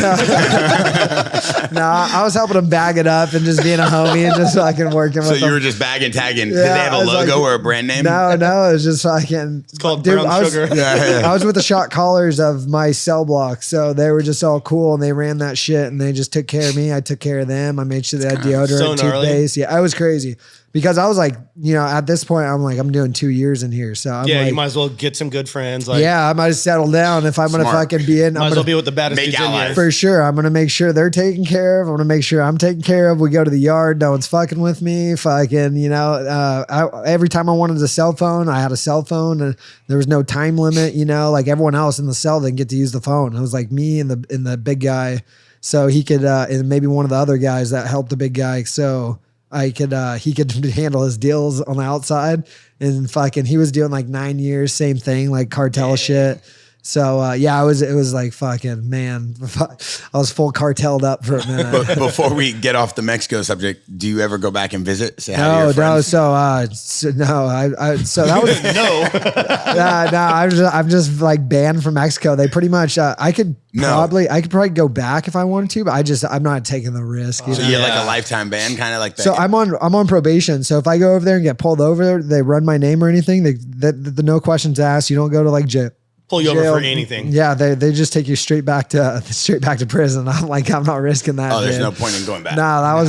No, I was helping them bag it up and just being a homie and just fucking working with them. So you were just bagging, tagging. Did they have a logo or a brand name? No, it was just fucking. It's called brown sugar. I was with the shot callers of my cell block, so they were just all cool and they ran that shit and they just took care of me. I took care of them. I made sure they had deodorant, toothpaste. Yeah, I was crazy. Because I was like, you know, at this point, I'm doing 2 years in here. So I'm you might as well get some good friends. Like, I might as settle down if I'm going to fucking be in. Might as well be with the baddest dudes in here. For sure. I'm going to make sure they're taken care of. I'm going to make sure I'm taken care of. We go to the yard. No one's fucking with me. Fucking, you know, every time I wanted a cell phone, I had a cell phone and there was no time limit, you know, like everyone else in the cell didn't get to use the phone. It was like me and the big guy. So he could, and maybe one of the other guys that helped the big guy. So he could handle his deals on the outside, and fucking he was doing like 9 years, same thing, like cartel shit. So it was like fucking man, I was full cartelled up for a minute. But before we get off the Mexico subject, do you ever go back and visit? Say hi to your friends? So that was I'm just like banned from Mexico. They pretty much I could probably go back if I wanted to, but I'm not taking the risk. So you had like a lifetime ban, kind of like that. So I'm on probation. So if I go over there and get pulled over, they run my name or anything. The no questions asked. You don't go to like pull you over for anything. Yeah, they just take you straight back to prison. I'm like, I'm not risking that. Oh, there's no point in going back. No, I'm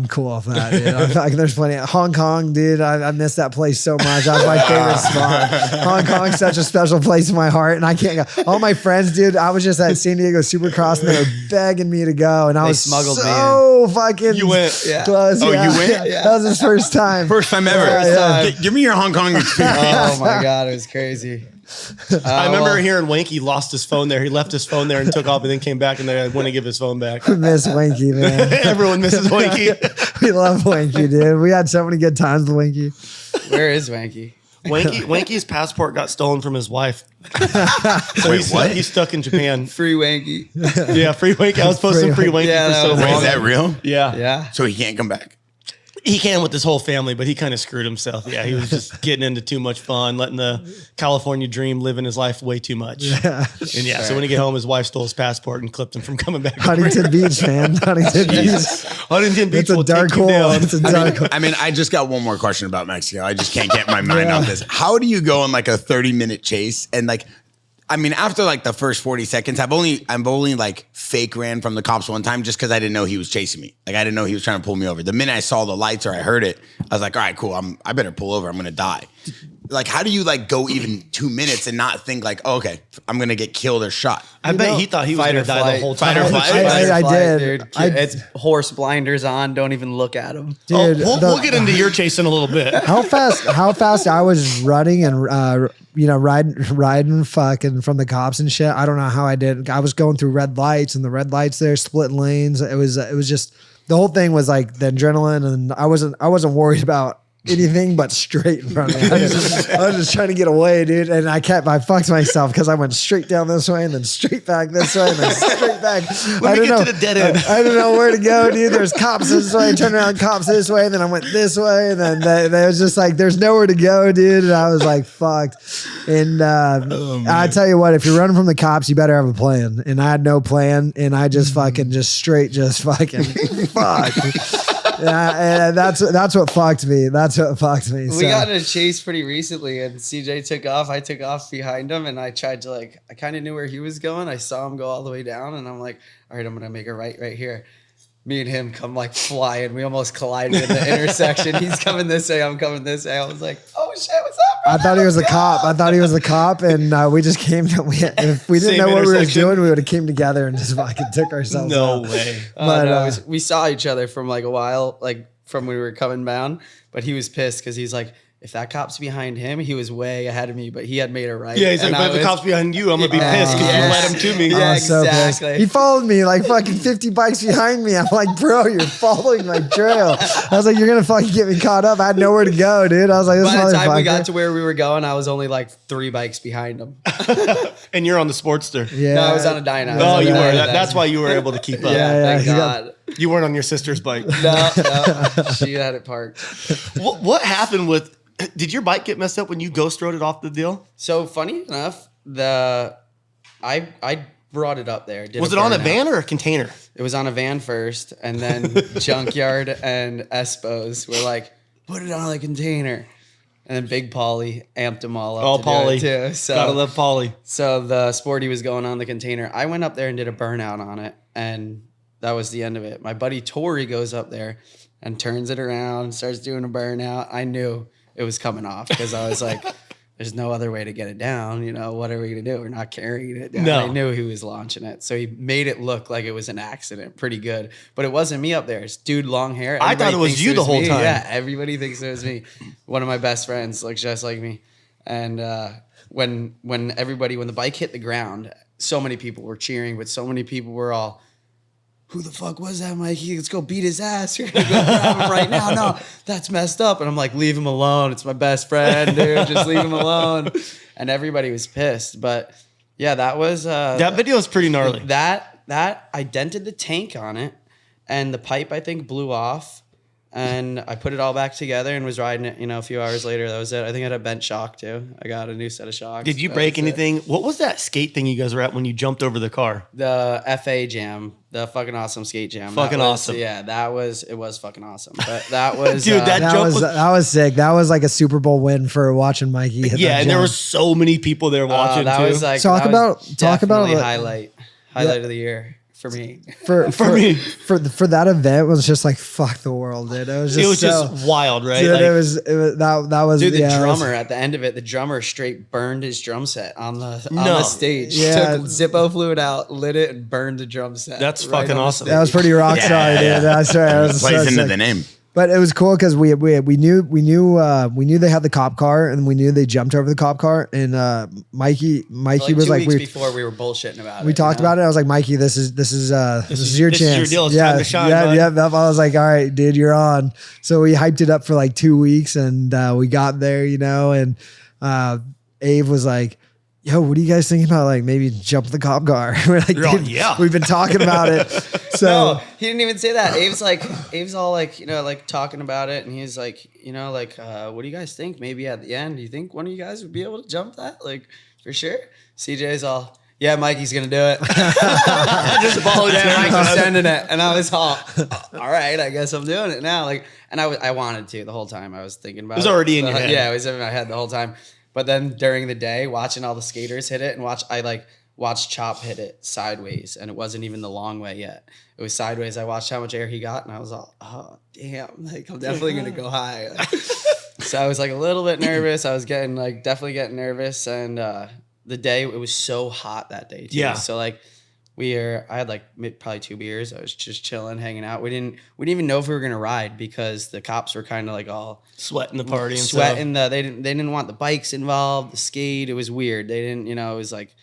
cool with that, dude. I'm like, there's plenty. Hong Kong, dude. I miss that place so much. That was my favorite spot. Hong Kong's such a special place in my heart, and I can't go. All my friends, dude. I was just at San Diego Supercross, and they were begging me to go, and I was smuggled so fucking. You went, close. Oh, yeah. you went? Yeah. That was his first time. First time ever. Give me your Hong Kong experience. Oh my god, it was crazy. I remember hearing Wanky lost his phone there. He left his phone there and took off and then came back and they went to give his phone back. I miss Wanky, man. Everyone misses Wanky. We love Wanky, dude. We had so many good times with Wanky. Where is Wanky? Wanky's passport got stolen from his wife. Wait, what? He's stuck in Japan. Free Wanky. Yeah, free Wanky. I was posting free Wanky for so long. Wait, is that real? Yeah. Yeah. So he can't come back? He can with his whole family, but he kind of screwed himself. Yeah, he was just getting into too much fun, letting the California dream live in his life way too much. Yeah. And so when he got home, his wife stole his passport and clipped him from coming back. Huntington Beach, man. Huntington Beach. Huntington Beach. It's a dark hole. It's a dark hole. I mean, I just got one more question about Mexico. I just can't get my mind off this. How do you go on like a 30-minute chase and like, I mean, after like the first 40 seconds, I've only like fake ran from the cops one time just because I didn't know he was chasing me. Like I didn't know he was trying to pull me over. The minute I saw the lights or I heard it, I was like, all right, cool. I better pull over. I'm gonna die. like, how do you like go even 2 minutes and not think like, oh, okay, I'm gonna get killed or shot? I bet he thought he was going to die the whole time. Fight or flight. I did. Dude. It's horse blinders on. Don't even look at him. Dude, we'll get into your chase in a little bit. how fast I was running and riding fucking from the cops and shit. I don't know how I did. I was going through red lights and the red lights there, splitting lanes. It was just the whole thing was like the adrenaline, and I wasn't worried about anything but straight in front of me. I was just trying to get away, dude. And I fucked myself because I went straight down this way and then straight back this way and then straight back. Let me get to the dead end. I don't know where to go, dude. There's cops this way, turned around, cops this way, and then I went this way, and then they was just like, there's nowhere to go, dude. And I was like, fucked. And I tell you what, if you're running from the cops, you better have a plan. And I had no plan, and I just fucking fuck. Yeah, and that's what fucked me. That's what fucked me. We got in a chase pretty recently, and CJ took off. I took off behind him, and I tried to I kind of knew where he was going. I saw him go all the way down, and I'm like, all right, I'm gonna make a right here. Me and him come flying. We almost collided in the intersection. He's coming this way. I'm coming this way. I was like, oh shit, what's up? I thought he was a cop. And we just came to, if we didn't know what we were doing, we would have came together and just fucking took ourselves No out. way. But we saw each other from a while, from when we were coming down, but he was pissed because he's like, if that cop's behind him, he was way ahead of me, but he had made a right. Yeah, he's like, but if the cop's behind you, I'm going to be pissed because you led him to me. Yeah, I was so pissed. exactly. He followed me like fucking 50 bikes behind me. I'm like, bro, you're following my trail. I was like, you're going to fucking get me caught up. I had nowhere to go, dude. I was like, this By the time we motherfucker. got to where we were going, I was only 3 bikes behind him. And you're on the Sportster. Yeah. No, I was on a dyno. Oh, you were. That's why you were able to keep up. Yeah, Thank God. You weren't on your sister's bike. No, she had it parked. What happened with... Did your bike get messed up when you ghost rode it off the deal? So funny enough, I brought it up there. Was it on a van or a container? It was on a van first, and then Junkyard and Espos were like, put it on a container. And then Big Pauly amped them all up. Oh, Pauly. Too. So, Gotta love Pauly. So the Sporty was going on the container. I went up there and did a burnout on it, and that was the end of it. My buddy Tori goes up there and turns it around, starts doing a burnout. I knew it was coming off because I was like, there's no other way to get it down. What are we going to do? We're not carrying it down. No. I knew he was launching it. So he made it look like it was an accident pretty good. But it wasn't me up there. It's dude, long hair. I thought it was thinks you the whole me. time. Yeah, everybody thinks it was me. One of my best friends looks just like me. And when the bike hit the ground, so many people were cheering, but so many people were all, who the fuck was that, Mikey? Let's go beat his ass. We're going to go grab him right now. No, that's messed up. And I'm like, leave him alone. It's my best friend, dude. Just leave him alone. And everybody was pissed. But yeah, that was... that video is pretty gnarly. That I dented the tank on it. And the pipe, I think, blew off. And I put it all back together and was riding it, a few hours later. That was it. I think I had a bent shock, too. I got a new set of shocks. Did you break anything? What was that skate thing you guys were at when you jumped over the car? The FA jam, the fucking awesome skate jam. Fucking awesome. Yeah, it was fucking awesome. But that was... Dude, that jump that was sick. That was like a Super Bowl win for watching Mikey hit Yeah, that and there jump. were so many people there watching, that too. was like... Talk that about- was talk about definitely the- highlight of the year. For me, for me. for that event was just like fuck the world, dude. It was just just wild, right? Dude, Like- it was that was dude. The yeah, it was- drummer at the end of it, the drummer straight burned his drum set on the No. stage. Yeah. Took Zippo fluid out, lit it, and burned the drum set. That's right fucking on the awesome. that was pretty rock star, dude. That's right. It was Plays so into sick. the name. But it was cool because we knew they had the cop car and we knew they jumped over the cop car and Mikey Like was 2 like weeks before we were bullshitting about it. we talked about it. I was like, Mikey, this is your this is chance. your deal. It's yeah, time to shine, yeah, bud. yeah. I was like, all right, dude, you're on. So we hyped it up for like 2 weeks and we got there, and Abe was like, yo, what are you guys thinking about? Like maybe jump the cop car. We're like, You're all, dude, yeah. we've been talking about it. So No, he didn't even say that. Abe's all like talking about it, and he's like, what do you guys think? Maybe at the end, do you think one of you guys would be able to jump that? Like, for sure. CJ's all, yeah, Mikey's gonna do it. Just volunteering. Yeah, Mikey's sending it, and I was all right, I guess I'm doing it now. And I wanted to the whole time. I was thinking about it. It was already in your head. Yeah, it was in my head the whole time. But then during the day, watching all the skaters hit it, and watched Chop hit it sideways, and it wasn't even the long way yet. It was sideways. I watched how much air he got, and I was all, oh damn, I'm definitely gonna go high. So I was like a little bit nervous. I was getting like definitely getting nervous, and the day it was so hot that day too. Yeah. So like I had like probably 2 beers. I was just chilling, hanging out. We didn't even know if we were gonna ride because the cops were kind of like all Sweating the party and sweating. stuff. They didn't want the bikes involved, the skate. It was weird. They didn't, it was like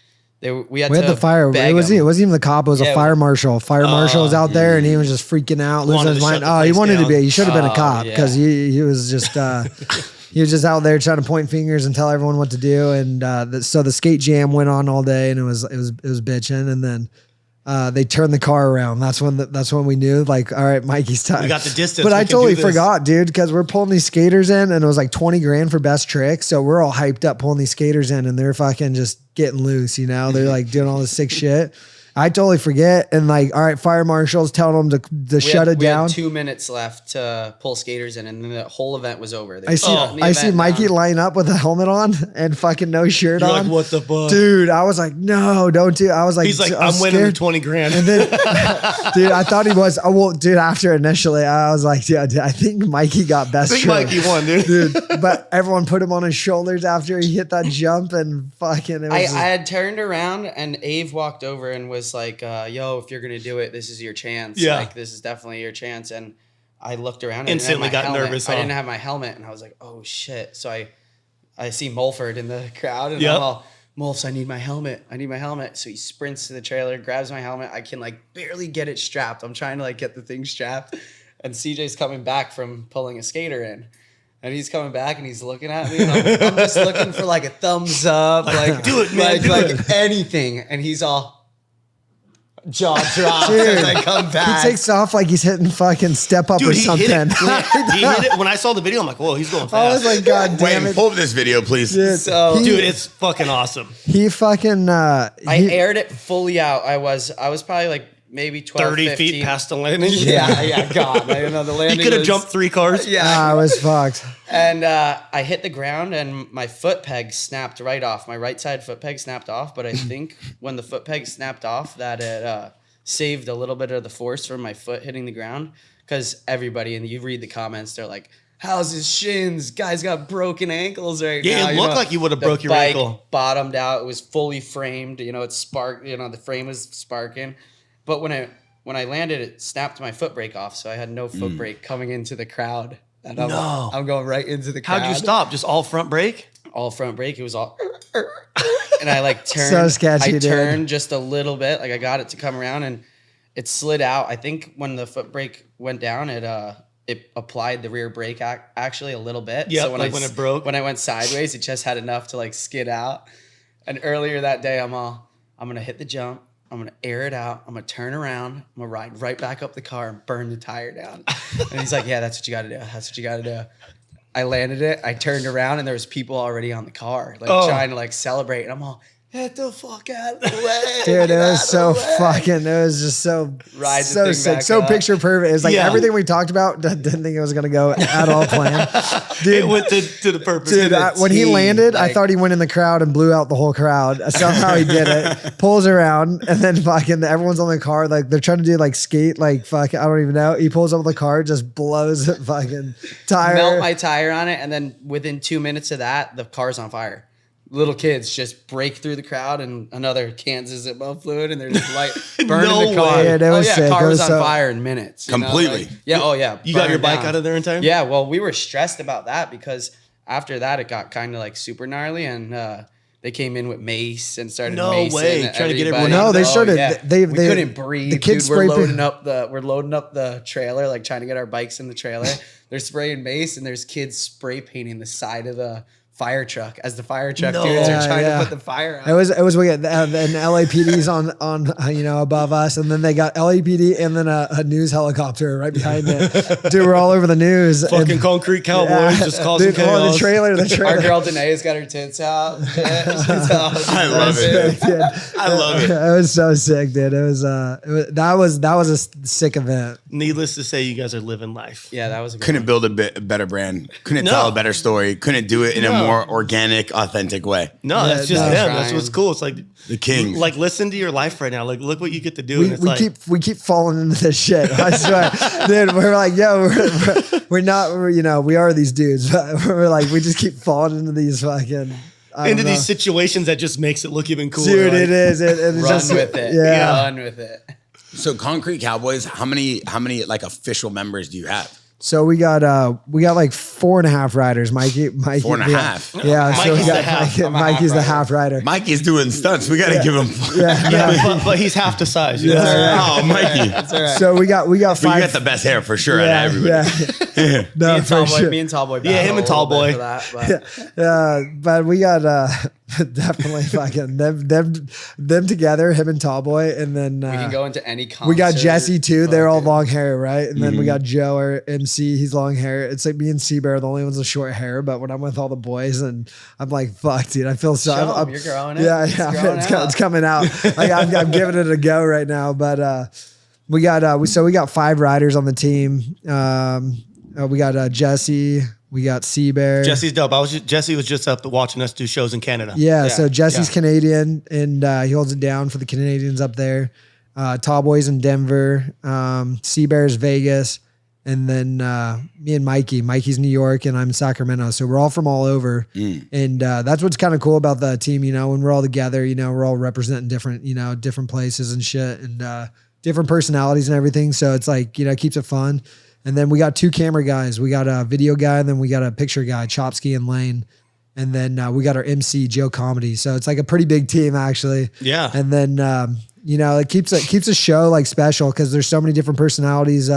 we had We to had the fire. beg It wasn't even the cop. It was a Yeah, fire marshal. Fire marshal was out there, and he was just freaking out, losing Wanted his to mind. shut the Oh, he place wanted to down. be. He should have been a cop yeah. because he was just he was just out there trying to point fingers and tell everyone what to do. And so the skate jam went on all day, and it was bitching. And then they turned the car around. That's when we knew, like, all right, Mikey's time. We got the distance. But We I can totally do this. forgot, dude, because we're pulling these skaters in, and it was like 20 grand for best trick. So we're all hyped up pulling these skaters in, and they're fucking just getting loose. They're like doing all this sick shit. I totally forget, and like, all right, fire marshals telling them to shut it We down. had 2 minutes left to pull skaters in, and then the whole event was over. They I see, shut the I see event Mikey down. line up with a helmet on and fucking no shirt You're on. like, what the fuck? Dude, I was like, no, don't do. I was like, He's like, I was I'm winning the scared. 20 grand. And then, dude, I thought he was. Oh, well, dude, after initially, I was like, dude, I think Mikey got best I think trick. Mikey won, dude. Dude, but everyone put him on his shoulders after he hit that jump, and fucking. It was I just- had turned around, and Ave walked over and was like, yo, if you're going to do it, this is your chance. Yeah. Like, this is definitely your chance. And I looked around. I Instantly didn't have got my helmet. nervous, I huh? didn't have my helmet, and I was like, oh, shit. So I see Mulford in the crowd, and Yep. I'm all, Mulfs, I need my helmet. I need my helmet. So he sprints to the trailer, grabs my helmet. I can like barely get it strapped. I'm trying to like get the thing strapped. And CJ's coming back from pulling a skater in. And he's coming back and he's looking at me, and I'm just looking for like a thumbs up, like do it, man, like, do like it. anything. And he's all jaw drops Dude, as I come back. he takes off like he's hitting fucking step up Dude, or he something. hit it. He hit it. When I saw the video, I'm like, whoa, he's going fast. I was like, God damn Wait, it, pull up this video, please. dude. So- dude, it's fucking awesome. He fucking. I aired it fully out. I was probably like maybe 12, 30 15. feet past the landing. Yeah, God. I don't know. The He landing could have was- jumped 3 cars. Yeah. I was fucked. And I hit the ground, and my foot peg snapped right off. My right side foot peg snapped off, but I think when the foot peg snapped off, that it saved a little bit of the force from my foot hitting the ground. Because everybody, and you read the comments, they're like, how's his shins? Guy's got broken ankles right Yeah, now. it looked like you would have The broke your bike ankle. bottomed out. It was fully framed. It sparked. The frame was sparking. But when I landed, it snapped my foot brake off, so I had no foot brake coming into the crowd. And I'm going right into the crowd. How'd you stop? Just all front brake? All front brake. It was all, and I like turned. So sketchy, I dude. turned just a little bit. Like I got it to come around, and it slid out. I think when the foot brake went down, it applied the rear brake actually a little bit. Yep, so when like when it broke? when I went sideways, it just had enough to like skid out. And earlier that day, I'm gonna hit the jump. I'm going to air it out. I'm going to turn around. I'm going to ride right back up the car and burn the tire down. And he's like, yeah, that's what you got to do. That's what you got to do. I landed it. I turned around, and there was people already on the car, like trying to like celebrate. And I'm all, get the fuck out of the way. Dude, it Get out was of so the way. fucking, it was just so, Ride the so thing sick, back so up. picture perfect. It was like Yeah. everything we talked about, didn't think it was going to go at all planned. It Dude, went to the purpose. dude, when he team, landed, I like- thought he went in the crowd and blew out the whole crowd. Somehow he did it, pulls around, and then fucking everyone's on the car. Like they're trying to do like skate, like fuck, I don't even know. He pulls up the car, just blows it fucking tire. Melt my tire on it, and then within 2 minutes of that, the car's on fire. Little kids just break through the crowd, and another Kansas Zippo fluid, and they're just like burning No the car. way. Dude, it was sick. Car It was was on so- fire in minutes. you know, Completely. like- yeah. Oh yeah. You got your burned bike down. out of there in time? Yeah. Well, we were stressed about that because after that, it got kind of like super gnarly, and they came in with mace and started. No macing way. Trying to get everyone everybody. No, they Oh, started- yeah. they- we they- couldn't breathe. the kids Dude, we're spray loading up the trailer, like trying to get our bikes in the trailer. They're spraying mace, and there's kids spray painting the side of the fire truck as the fire truck No. dudes Yeah, are trying yeah. to put the fire out. It was weird. And LAPD's on above us, and then they got LAPD and then a news helicopter right behind it. Dude, we're all over the news. Fucking and, Concrete Cowboys just causing dude, chaos. oh, the trailer. Our girl Danae's got her tits out. I love it. Dude, I love it. it was so sick, dude. That was a sick event. Needless to say, you guys are living life. Yeah, that was a good Couldn't build a better brand. Couldn't No. tell a better story. Couldn't do it in a more more organic, authentic way. No, that's just them. That's what's cool. It's like the king. Like, listen to your life right now. Like, look what you get to do. And it's we keep falling into this shit. I swear, dude. We're like, we're not. We are these dudes. But we're like, we just keep falling into these fucking. Into these situations that just makes it look even cooler. Dude, like, it is. It's run just, with it. Yeah. Run with it. So Concrete Cowboys, how many like official members do you have? So we got like 4.5 riders. Mikey 4.5. Yeah. So Mikey's we the half. got Mikey's the half rider. Mikey's doing stunts. We got to give him. but he's half the size. You know? Oh, Mikey. That's all right. So we got But five. you got the best hair for sure out of everybody. Yeah. No, me and for Tallboy, sure. me and Tallboy. Yeah, him and Tallboy. But we got definitely fucking them together, him and Tallboy, and then we can go into any concert. we got Jesse too. They're all long hair, right? And then we got Joe, our MC. He's long hair. It's like me and Seabear are the only ones with short hair. But when I'm with all the boys, and I'm like, fuck, dude, I feel so. You're growing it. Yeah, It's it's coming out. Like, I'm giving it a go right now. But we got 5 riders on the team. We got Jesse. We got Seabear. Jesse's dope. Jesse was just up watching us do shows in Canada. Yeah, so Jesse's Canadian, and he holds it down for the Canadians up there. Tallboy's in Denver. Seabear's Vegas. And then me and Mikey. Mikey's New York, and I'm in Sacramento. So we're all from all over. And that's what's kind of cool about the team, when we're all together, we're all representing different places and shit, and different personalities and everything. So it's like, it keeps it fun. And then we got 2 camera guys. We got a video guy, and then we got a picture guy, Chopsky and Lane. And then we got our MC, Joe Comedy. So it's like a pretty big team, actually. Yeah. And then, it keeps a show like special because there's so many different personalities,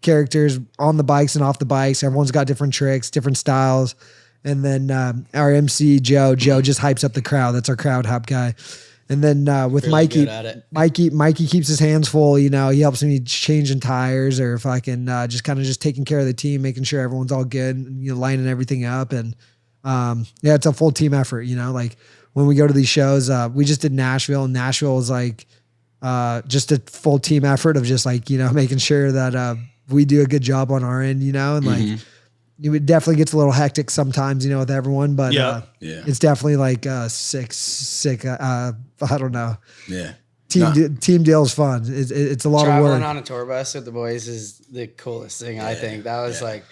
characters on the bikes and off the bikes. Everyone's got different tricks, different styles. And then our MC, Joe just hypes up the crowd. That's our crowd hype guy. And then with really Mikey keeps his hands full. He helps me changing tires or fucking just taking care of the team, making sure everyone's all good, and, lining everything up. And it's a full team effort. Like when we go to these shows, we just did Nashville, and Nashville is like just a full team effort of just like making sure that we do a good job on our end. And like. It definitely gets a little hectic sometimes, with everyone, but it's definitely like sick. I don't know. Yeah. Team deal is fun. It's a lot of work. Traveling on a tour bus with the boys is the coolest thing. I think that was like.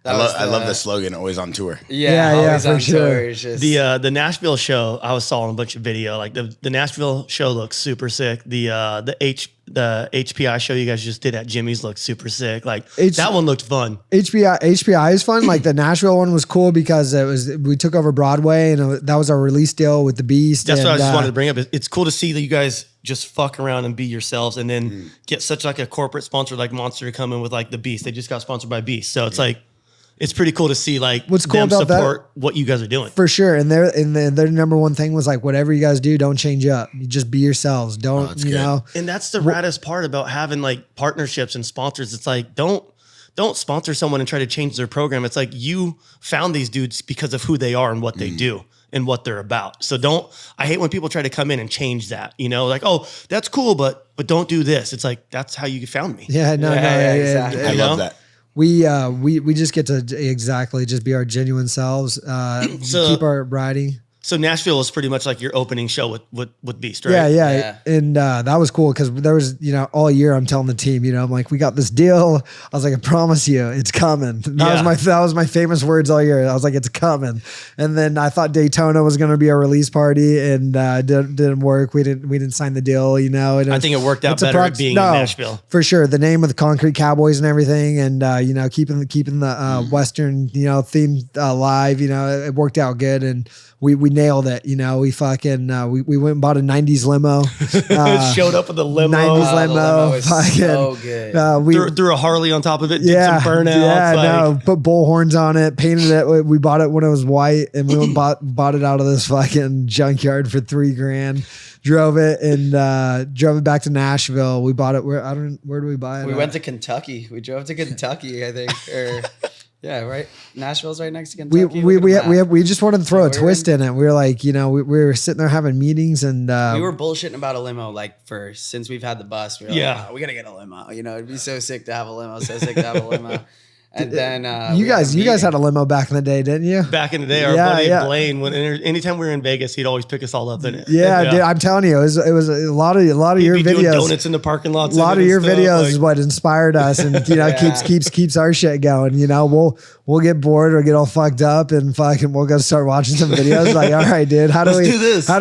I love the slogan, always on tour. Yeah, for sure. The Nashville show, I was saw a bunch of video. Like the Nashville show looks super sick. The HPI show you guys just did at Jimmy's looked super sick. Like that one looked fun. HPI is fun. Like the Nashville one was cool because we took over Broadway, and that was our release deal with the Beast. That's what I just wanted to bring up. It's cool to see that you guys just fuck around and be yourselves, and then get such like a corporate sponsor like Monster to come in with like the Beast. They just got sponsored by Beast, so it's like. It's pretty cool to see like what's cool them about support what you guys are doing. For sure. And their number one thing was like, whatever you guys do, don't change up. You just be yourselves. Don't, And that's the raddest part about having like partnerships and sponsors. It's like, don't sponsor someone and try to change their program. It's like you found these dudes because of who they are and what they do and what they're about. So I hate when people try to come in and change that, like, oh, that's cool, but don't do this. It's like, that's how you found me. Yeah, no, exactly. I love that. We just get to exactly just be our genuine selves. Keep our riding. So Nashville was pretty much like your opening show with Beast, right? Yeah. And that was cool because there was, all year I'm telling the team, I'm like, we got this deal. I was like, I promise you, it's coming. That was my famous words all year. I was like, it's coming. And then I thought Daytona was going to be a release party, and didn't work. We didn't sign the deal, And I think it worked out better being in Nashville for sure. The name of the Concrete Cowboys and everything, and keeping the Western theme alive. It worked out good, and we nailed it. We fucking we went and bought a 90s limo. Showed up with a limo. 90s limo. So good. Threw a Harley on top of it. Did some burnouts. Put bull horns on it. Painted it. We bought it when it was white, and we went bought it out of this fucking junkyard for $3,000. Drove it and drove it back to Nashville. We bought it where do we buy it? We went to Kentucky. We drove to Kentucky, I think. Yeah, right. Nashville's right next to Kentucky. We just wanted to throw a twist in it. We were like, we were sitting there having meetings, and we were bullshitting about a limo since we've had the bus. We were like, we're gonna get a limo. It'd be so sick to have a limo. So sick to have a limo. And then you guys had a limo back in the day, didn't you? Back in the day, our buddy Blaine, anytime we were in Vegas, he'd always pick us all up in it. Yeah, dude, I'm telling you, it was a lot of your videos. Doing donuts in the parking lots. A lot of your videos is what inspired us, and keeps our shit going. We'll get bored or get all fucked up, and fucking we'll go start watching some videos. Like, all right, dude, how do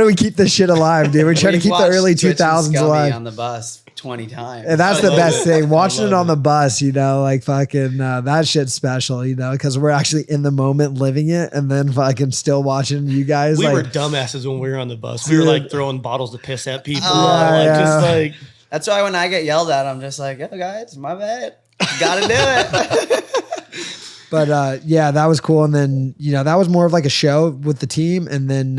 we keep this shit alive, dude? We're trying to keep the early 2000s alive. On the bus 20 times. And that's the best thing. Watching it on the bus, like fucking that shit's special, because we're actually in the moment living it, and then fucking still watching you guys. We were dumbasses when we were on the bus. We were like throwing bottles of piss at people. That's why when I get yelled at, I'm just like, oh guys, my bad. Gotta do it. But that was cool. And then, that was more of like a show with the team. And then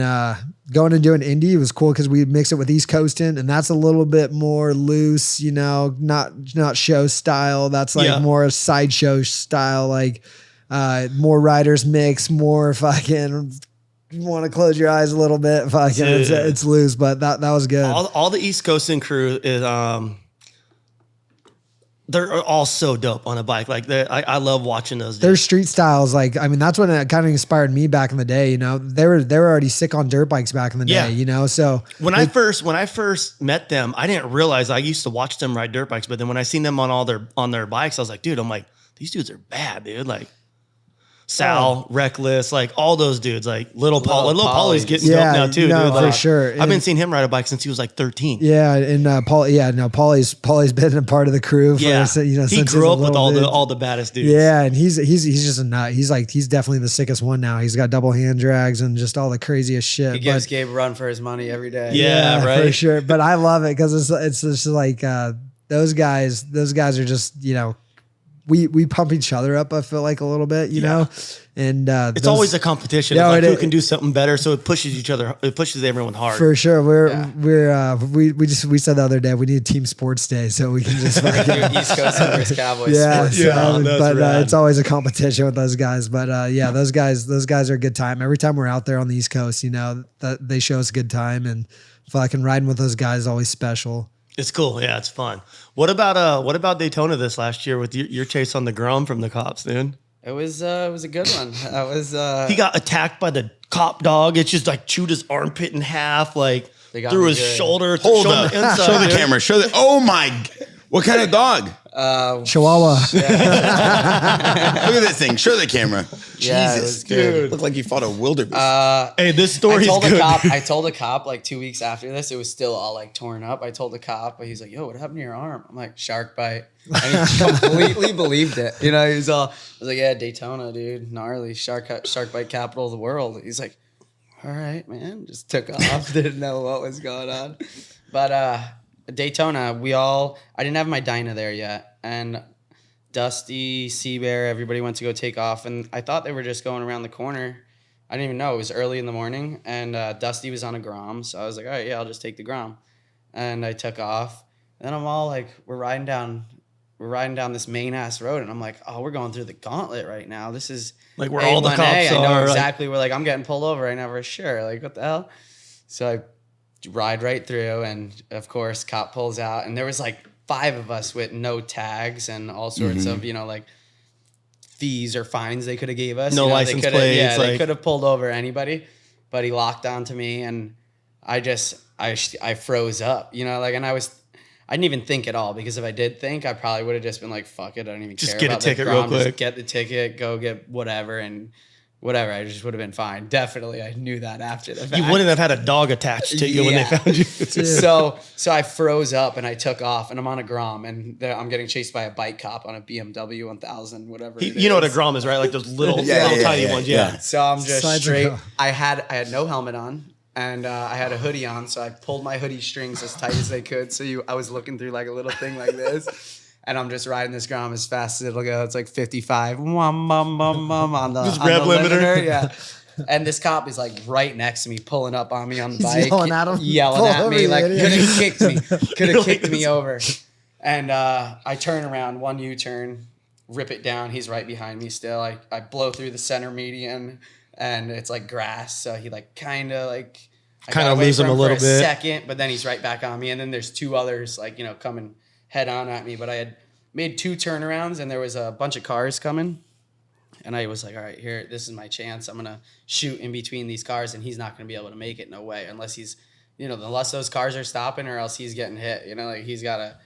going and doing indie was cool because we mix it with East Coastin', and that's a little bit more loose, not show style. That's like more a sideshow style, like more riders mix, more fucking want to close your eyes a little bit. Fucking it's loose, but that was good. All the East Coastin' crew is they're all so dope on a bike. Like I love watching those. Their street styles, that's when it kind of inspired me back in the day. They were already sick on dirt bikes back in the day. So when I first met them, I didn't realize I used to watch them ride dirt bikes. But then when I seen them on their bikes, I was like, dude, these dudes are bad, dude. Like Sal, Reckless, like all those dudes, like Little Paulie's getting dope now too, dude. For sure. I've been seeing him ride a bike since he was like 13. Yeah, and Paulie's been a part of the crew. He grew up with all the baddest dudes. Yeah, and he's just a nut. He's definitely the sickest one now. He's got double hand drags and just all the craziest shit. He gives Gabe a run for his money every day. Yeah, right, for sure. But I love it because it's just like those guys. Those guys are just We pump each other up, I feel like, a little bit, know, and it's always a competition. Who can do something better, so it pushes each other. It pushes everyone hard. For sure, we said the other day we need a team sports day so we can just East Coast versus Cowboys. It's always a competition with those guys. But those guys are a good time. Every time we're out there on the East Coast, that they show us a good time, and fucking riding with those guys is always special. It's cool. Yeah, it's fun. What about Daytona this last year with your chase on the Grom from the cops, dude? It was a good one. He got attacked by the cop dog. It's just like chewed his armpit in half, like through his shoulder. Hold up. Show the camera. Oh my! What kind of dog? Chihuahua. Look at this thing. Show the camera. Yeah, Jesus, dude. Looked like he fought a wildebeest. Hey, this story's good. I told a cop like 2 weeks after this, it was still all like torn up. I told the cop, but he's like, "Yo, what happened to your arm?" I'm like, "Shark bite," and he completely believed it. He was all, I was like, "Yeah, Daytona, dude, gnarly shark bite capital of the world." He's like, "All right, man," just took off. Didn't know what was going on, but Daytona, I didn't have my Dyna there yet, and Dusty, Seabear, everybody went to go take off, and I thought they were just going around the corner. I didn't even know. It was early in the morning, and Dusty was on a Grom, so I was like, all right, yeah, I'll just take the Grom. And I took off. And then I'm all like, we're riding down this main-ass road, and I'm like, oh, we're going through the gauntlet right now. This is like where all the cops are. I know exactly where, like, I'm getting pulled over right now for sure. Like, what the hell? So I ride right through, and of course cop pulls out, and there was like 5 of us with no tags and all sorts of like fees or fines they could have gave us. No license plates. Yeah, they could have pulled over anybody, but he locked onto me, and I froze up, and I didn't even think at all, because if I did think, I probably would have just been like, fuck it, I don't even care. Just get a ticket real quick. Just get the ticket, go get whatever, and whatever, I just would have been fine. Definitely, I knew that after the fact. You wouldn't have had a dog attached to you when they found you. So I froze up and I took off, and I'm on a Grom, and I'm getting chased by a bike cop on a BMW 1000, whatever. You know what a Grom is, right? Like those little tiny ones. Yeah. So I'm just straight. I had no helmet on, and I had a hoodie on, so I pulled my hoodie strings as tight as they could. So I was looking through like a little thing like this. And I'm just riding this Grom as fast as it'll go. It's like 55 on the limiter. Yeah. And this cop is like right next to me, pulling up on me on the bike. Yelling at me. Like, could have kicked me. Could have kicked me over. And I turn around, one U-turn, rip it down. He's right behind me still. I blow through the center median, and it's like grass. So he like kind of lose him a little bit. Second, but then he's right back on me. And then there's 2 others like, coming head on at me, but I had made 2 turnarounds, and there was a bunch of cars coming. And I was like, all right, here, this is my chance. I'm going to shoot in between these cars, and he's not going to be able to make it, no way, unless he's, unless those cars are stopping or else he's getting hit. Like he's got to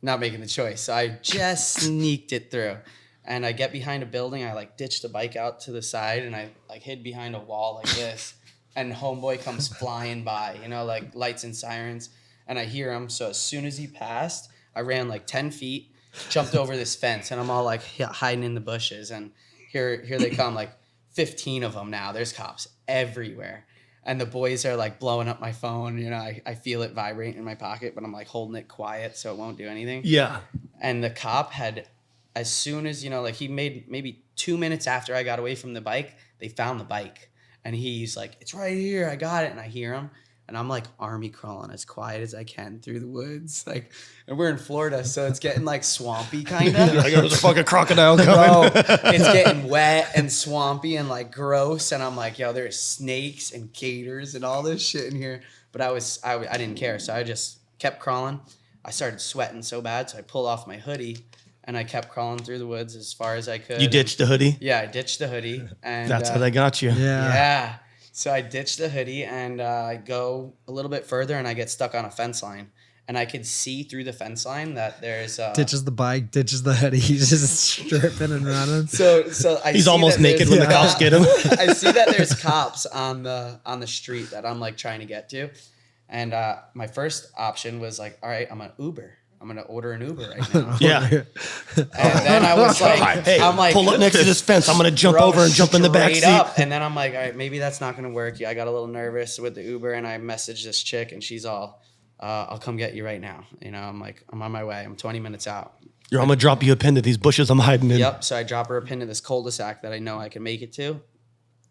not making the choice. So I just sneaked it through. And I get behind a building. I like ditched the bike out to the side, and I like hid behind a wall like this. And homeboy comes flying by, like lights and sirens. And I hear him. So as soon as he passed, I ran like 10 feet, jumped over this fence, and I'm all like hiding in the bushes. And here they come, like 15 of them now. There's cops everywhere. And the boys are like blowing up my phone. I feel it vibrate in my pocket, but I'm like holding it quiet so it won't do anything. Yeah. And the cop had, as soon as, like he made maybe 2 minutes after I got away from the bike, they found the bike. And he's like, it's right here. I got it. And I hear him. And I'm like army crawling as quiet as I can through the woods. Like, and we're in Florida, so it's getting like swampy kind of. Like there's a fucking crocodile coming. Bro, it's getting wet and swampy and like gross. And I'm like, yo, there's snakes and gators and all this shit in here. But I didn't care. So I just kept crawling. I started sweating so bad. So I pulled off my hoodie and I kept crawling through the woods as far as I could. You ditched the hoodie? Yeah, I ditched the hoodie. And that's how they got you. Yeah. So I ditched the hoodie and I go a little bit further and I get stuck on a fence line. And I could see through the fence line that there's ditches the bike, ditches the hoodie. He's just stripping and running. So he's almost naked when the cops get him. I see that there's cops on the street that I'm like trying to get to. And my first option was like, all right, I'm an Uber. I'm going to order an Uber right now. Yeah. And then I was like, hey, I'm like, pull up next to this fence. I'm going to jump over and jump in the back seat. And then I'm like, all right, maybe that's not going to work. Yeah, I got a little nervous with the Uber and I messaged this chick and she's all, I'll come get you right now. I'm like, I'm on my way. I'm 20 minutes out. I'm going to drop you a pin to these bushes I'm hiding in. Yep. So I drop her a pin to this cul-de-sac that I know I can make it to.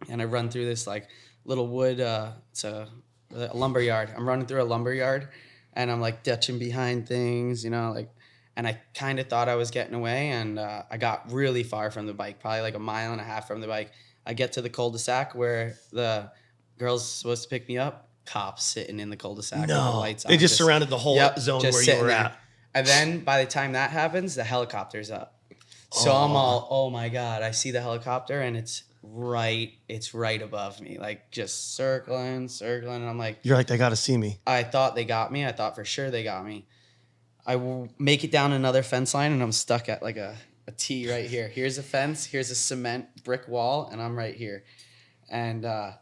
And I run through this like little wood, it's a lumber yard. I'm running through a lumber yard. And I'm like ditching behind things, and I kind of thought I was getting away. And I got really far from the bike, probably like 1.5 miles from the bike. I get to the cul-de-sac where the girl's supposed to pick me up. Cops sitting in the cul-de-sac with the lights on. They just surrounded the whole zone where you were at. And then by the time that happens, the helicopter's up. So I'm all, oh my God, I see the helicopter and it's right above me, like just circling. And I'm like, you're like, they got to see me. I thought they got me. I thought for sure they got me. I will make it down another fence line and I'm stuck at like a T right here. Here's a fence. Here's a cement brick wall. And I'm right here. And the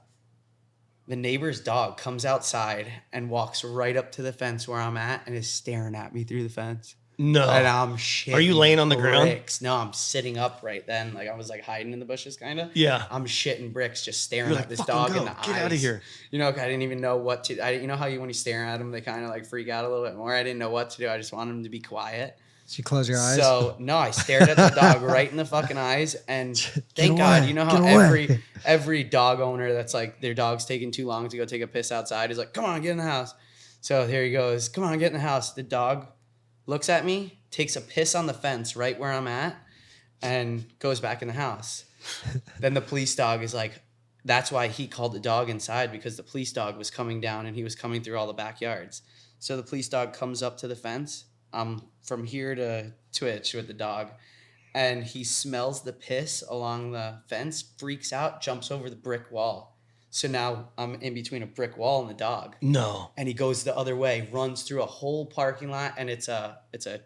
neighbor's dog comes outside and walks right up to the fence where I'm at and is staring at me through the fence. No. And I'm shitting. Are you laying on the ground? No, I'm sitting up right then. Like I was like hiding in the bushes kind of. Yeah. I'm shitting bricks just staring You're at like, this dog go. in the eyes. Get out of here. I didn't even know what to. You know how when you staring at them, they kind of like freak out a little bit more. I didn't know what to do. I just wanted them to be quiet. So you close your eyes? So no, I stared at the dog right in the fucking eyes. And thank God, you know how every dog owner that's like their dog's taking too long to go take a piss outside is like, come on, get in the house. So here he goes. Come on, get in the house. The dog looks at me, takes a piss on the fence right where I'm at, and goes back in the house. Then the police dog is like, that's why he called the dog inside, because the police dog was coming down and he was coming through all the backyards. So the police dog comes up to the fence. I'm from here to Twitch with the dog, and he smells the piss along the fence, freaks out, jumps over the brick wall. So now I'm in between a brick wall and the dog. No. And he goes the other way, runs through a whole parking lot, and it's a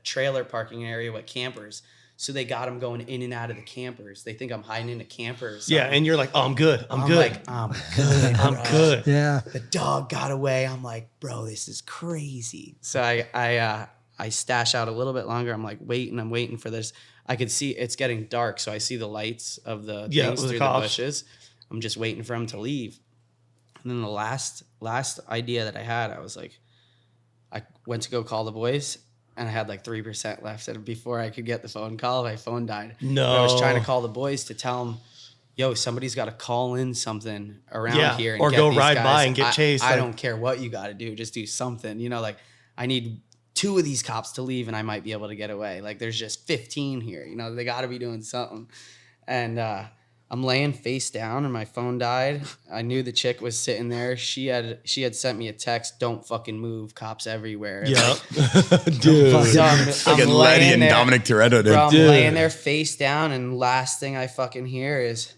trailer parking area with campers. So they got him going in and out of the campers. They think I'm hiding in a camper or something. Yeah, and you're like, oh, I'm good. I'm good. Like, I'm good. I'm good. Yeah. The dog got away. I'm like, bro, this is crazy. So I stash out a little bit longer. I'm like I'm waiting for this. I could see it's getting dark, so I see the lights of the things through the bushes. I'm just waiting for him to leave. And then the last idea that I had, I was like, I went to go call the boys, and I had like 3% left. And before I could get the phone call, my phone died. No. And I was trying to call the boys to tell them, yo, somebody's got to call in something around here. And or get go these ride guys. by and get chased. I don't care what you got to do. Just do something. Like I need 2 of these cops to leave and I might be able to get away. Like there's just 15 here. They got to be doing something. And I'm laying face down and my phone died. I knew the chick was sitting there. She had sent me a text, "Don't fucking move, cops everywhere." Yeah. Dude. So I'm Fucking Letty laying and there, Dominic Toretto did. bro, I'm laying there face down, and last thing I fucking hear is,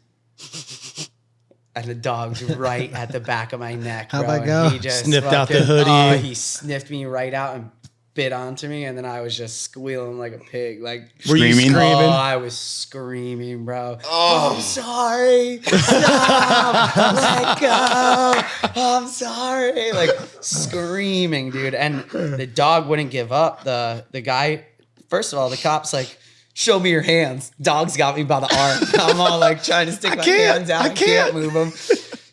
and the dog's right at the back of my neck, bro. How'd that and go? He just Sniffed out the fucking- hoodie. Oh, he sniffed me right out and bit onto me, and then I was just squealing like a pig. Like, Were you Screaming? screaming? oh, I was screaming, bro. Oh, I'm sorry. Stop. Let go. I'm sorry. Like screaming, dude. And the dog wouldn't give up. The guy, first of all, the cop's like, "Show me your hands." Dog's got me by the arm. I'm all like trying to stick my hands out. I can't move them.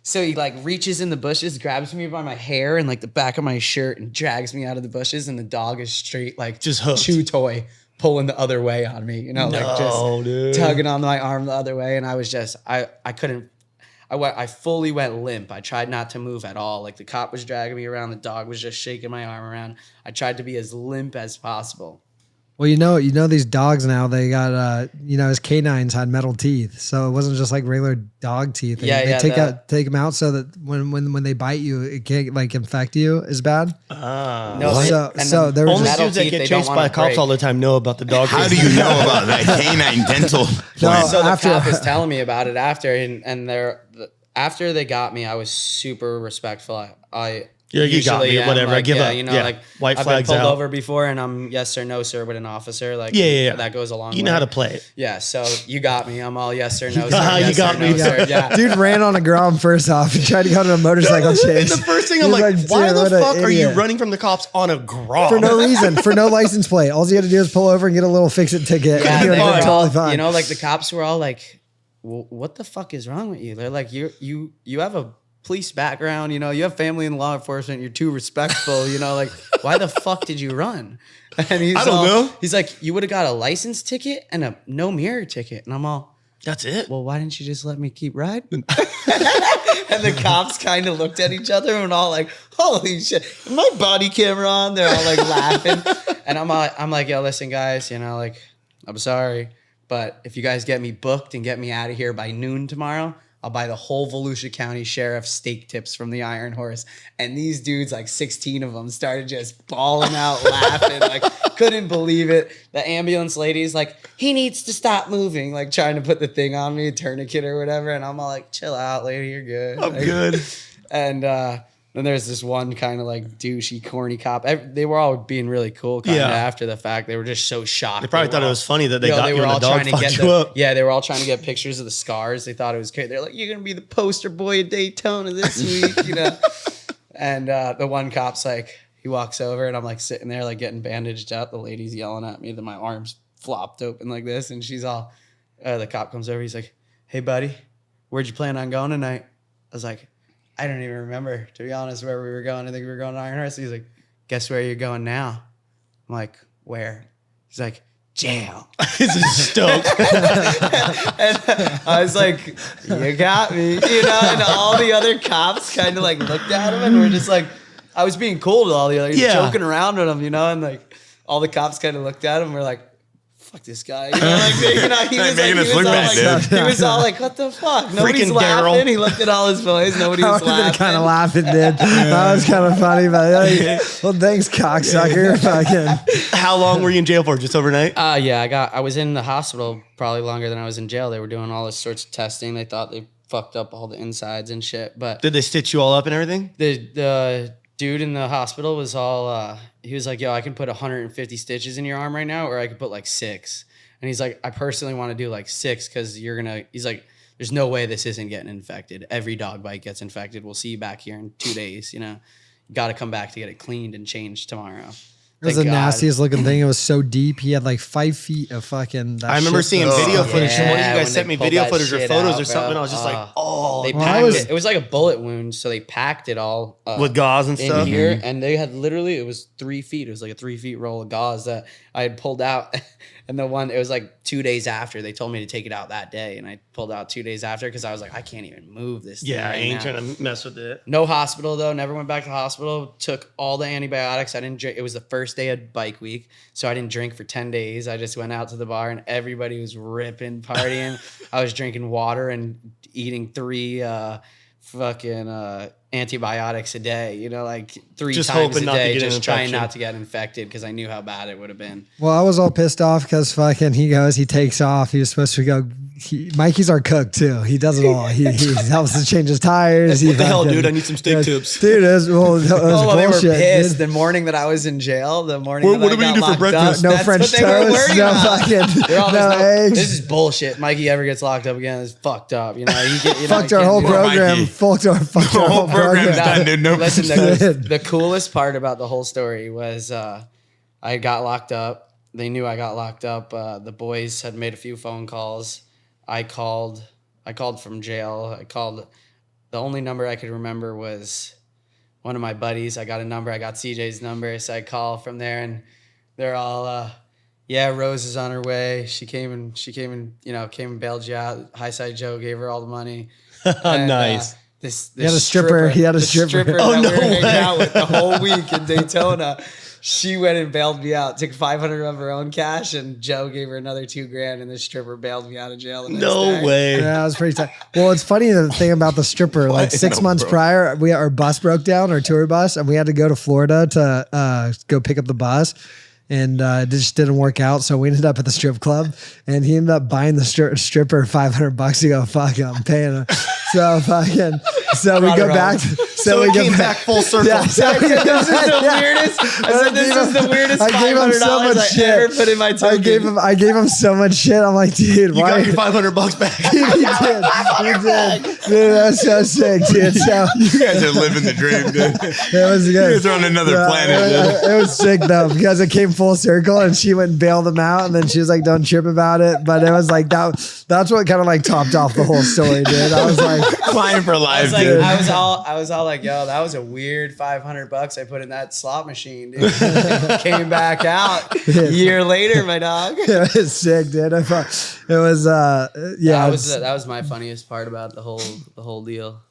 So he like reaches in the bushes, grabs me by my hair and like the back of my shirt and drags me out of the bushes. And the dog is straight like Just hooked. chew toy pulling the other way on me, you know, like just dude. tugging on my arm the other way. And I was just, I couldn't, I fully went limp. I tried not to move at all. Like the cop was dragging me around. The dog was just shaking my arm around. I tried to be as limp as possible. Well, you know these dogs now, they got, his canines had metal teeth. So it wasn't just like regular dog teeth. They take them out so that when they bite you, it can't like infect you as bad. No, So there was Only just, dudes that get chased by cops all the time know about the dog. How do you know about that canine dental plan? So the after- cop was telling me about it after, and after they got me, I was super respectful. I Yeah, you got usually me, am, whatever, I like, give yeah, up. you know, Yeah. like White I've flags been pulled out. over before, and I'm yes sir, no sir with an officer. Like Yeah. that goes a long way. You know how to play it. Yeah, so you got me. I'm all yes sir, no sir. got- Yes you got sir, me. no sir. Yeah. dude ran on a ground first off and tried to go on a motorcycle chase. And the first thing I'm He's like, why dude, the what an fuck are you idiot. running from the cops on a grom? For no reason, for no license plate. All you had to do is pull over and get a little fix-it ticket. Yeah, and they you're were totally all, fine. you know, like the cops were all like, "What the fuck is wrong with you?" They're like, "You have a police background, you know, you have family in law enforcement, you're too respectful, you know, like why the fuck did you run?" And he's I don't know. He's like, "You would have got a license ticket and a no mirror ticket." And I'm all, That's it. "Well, why didn't you just let me keep riding?" And the cops kind of looked at each other and all like, "Holy shit, is my body camera on?" They're all like laughing. And I'm like, "Yo, listen, guys, you know, like, I'm sorry, but if you guys get me booked and get me out of here by noon tomorrow, I'll buy the whole Volusia County Sheriff steak tips from the Iron Horse." And these dudes, like 16 of them, started just bawling out laughing, like couldn't believe it. The ambulance lady's like, "He needs to stop moving," like trying to put the thing on me, a tourniquet or whatever. And I'm all like, "Chill out, lady, you're good." I'm Like, good. And then there's this one kind of like douchey, corny cop. They were all being really cool kind of Yeah. after the fact. They were just so shocked. They probably were thought it all- was funny that they Yo, got they you were and all the dog trying to get fucked you up. Yeah, they were all trying to get pictures of the scars. They thought it was great. They're like, "You're gonna be the poster boy of Daytona this week," you know. And the one cop's like, he walks over and I'm like sitting there like getting bandaged up. The lady's yelling at me that my arms flopped open like this, and she's all. The cop comes over. He's like, "Hey, buddy, where'd you plan on going tonight?" I was like, "I don't even remember, to be honest, where we were going. I think we were going to Iron Horse." He's like, "Guess where you're going now?" I'm like, "Where?" He's like, "Jail." This is stoked. And I was like, "You got me," you know. And all the other cops kind of like looked at him and were just like, I was being cool to all the other, joking around with him, you know. And like all the cops kind of looked at him and were like, "Fuck this guy," you know. Like, you know, he was making like, us look bad, he was all like, "What the fuck?" Nobody's Freaking laughing. Daryl. He looked at all his boys. Nobody I was would have been laughing. kind of laughing, dude. That was kind of funny, but like, well, thanks, cocksucker. Fucking. How long were you in jail for? Just overnight? Yeah, I was in the hospital probably longer than I was in jail. They were doing all this sorts of testing. They thought they fucked up all the insides and shit. But Did they stitch you all up and everything? the dude in the hospital was all, he was like, "Yo, I can put 150 stitches in your arm right now, or I could put like 6. And he's like, "I personally want to do like 6 because he's like, there's no way this isn't getting infected. Every dog bite gets infected. We'll see you back here in 2 days, you know. Got to come back to get it cleaned and changed tomorrow." It was Thank the God. nastiest looking thing. It was so deep. He had like 5 feet of fucking. That I remember shit. seeing video footage from one of you Yeah, guys when sent they me pulled video that footage or shit photos out, or something. bro. I was just like, They oh, Well, packed was- it. It was like a bullet wound, so they packed it all with gauze and in stuff. here, and they had literally, it was 3 feet. It was like a 3 feet roll of gauze that I had pulled out, And the one, it was like 2 days after. They told me to take it out that day, and I pulled out 2 days after because I was like, I can't even move this thing. Yeah, I right ain't now. trying to mess with it. No hospital though. Never went back to the hospital. Took all the antibiotics. I didn't drink. It was the first day of bike week, so I didn't drink for 10 days. I just went out to the bar, and everybody was ripping, partying. I was drinking water and eating 3 antibiotics a day. You know, like 3 Just times hoping a not to day, get an just trying infection. not to get infected because I knew how bad it would have been. Well, I was all pissed off because fucking he takes off. He was supposed to go. Mikey's our cook too. He does it all. He helps to change his tires. What the hell, dude? I need some steak tips. Dude, it was bullshit. They were pissed. Dude. The morning that I was in jail, the morning What that do I we got do for locked breakfast? up, No that's French what they were toast, worried no about. fucking, They're all no just, eggs. This is bullshit. Mikey ever gets locked up again, it's fucked up. You know, Fucked our whole program. Mikey. Fucked our whole program's program. done, dude. No Listen, Dude. the coolest part about the whole story was I got locked up. They knew I got locked up. The boys had made a few phone calls. I called from jail. The only number I could remember was one of my buddies. I got a number. I got CJ's number. So I call from there, and they're all, yeah, Rose is on her way. She came and bailed you out. High Side Joe gave her all the money. And, Nice. This He had a stripper. He had a the stripper. that Oh, we no were hanging way. out with the whole week in Daytona. She went and bailed me out. Took 500 of her own cash, and Joe gave her another $2,000, and the stripper bailed me out of jail. The next No day. way. Yeah, it was pretty tight. Well, it's funny the thing about the stripper. Like 6 months prior, our bus broke down, our tour bus, and we had to go to Florida to go pick up the bus. And it just didn't work out, so we ended up at the strip club, and he ended up buying the stripper $500 to go. Fuck, I'm paying her. So we go back. So it came back full circle. Yeah, so we go This is back, the yeah. weirdest. I said, this is the weirdest I gave him so much $500 I shit. ever put in my token. I gave him so much shit. I'm like, dude, You why? got your $500 back. He did. Dude, that's so sick, dude. So You guys are living the dream, dude. it was good. You guys are on another planet, dude. It was sick though because it came full circle, and she went and bailed him out, and then she was like, "Don't trip about it." But it was like that. That's what kind of like topped off the whole story, dude. I was like, Flying for life, Like, dude. I was all like, yo, that was a weird $500 I put in that slot machine, dude. Came back out a year later, my dog. it was sick, dude. I thought it was, yeah. That was my funniest part about the whole deal.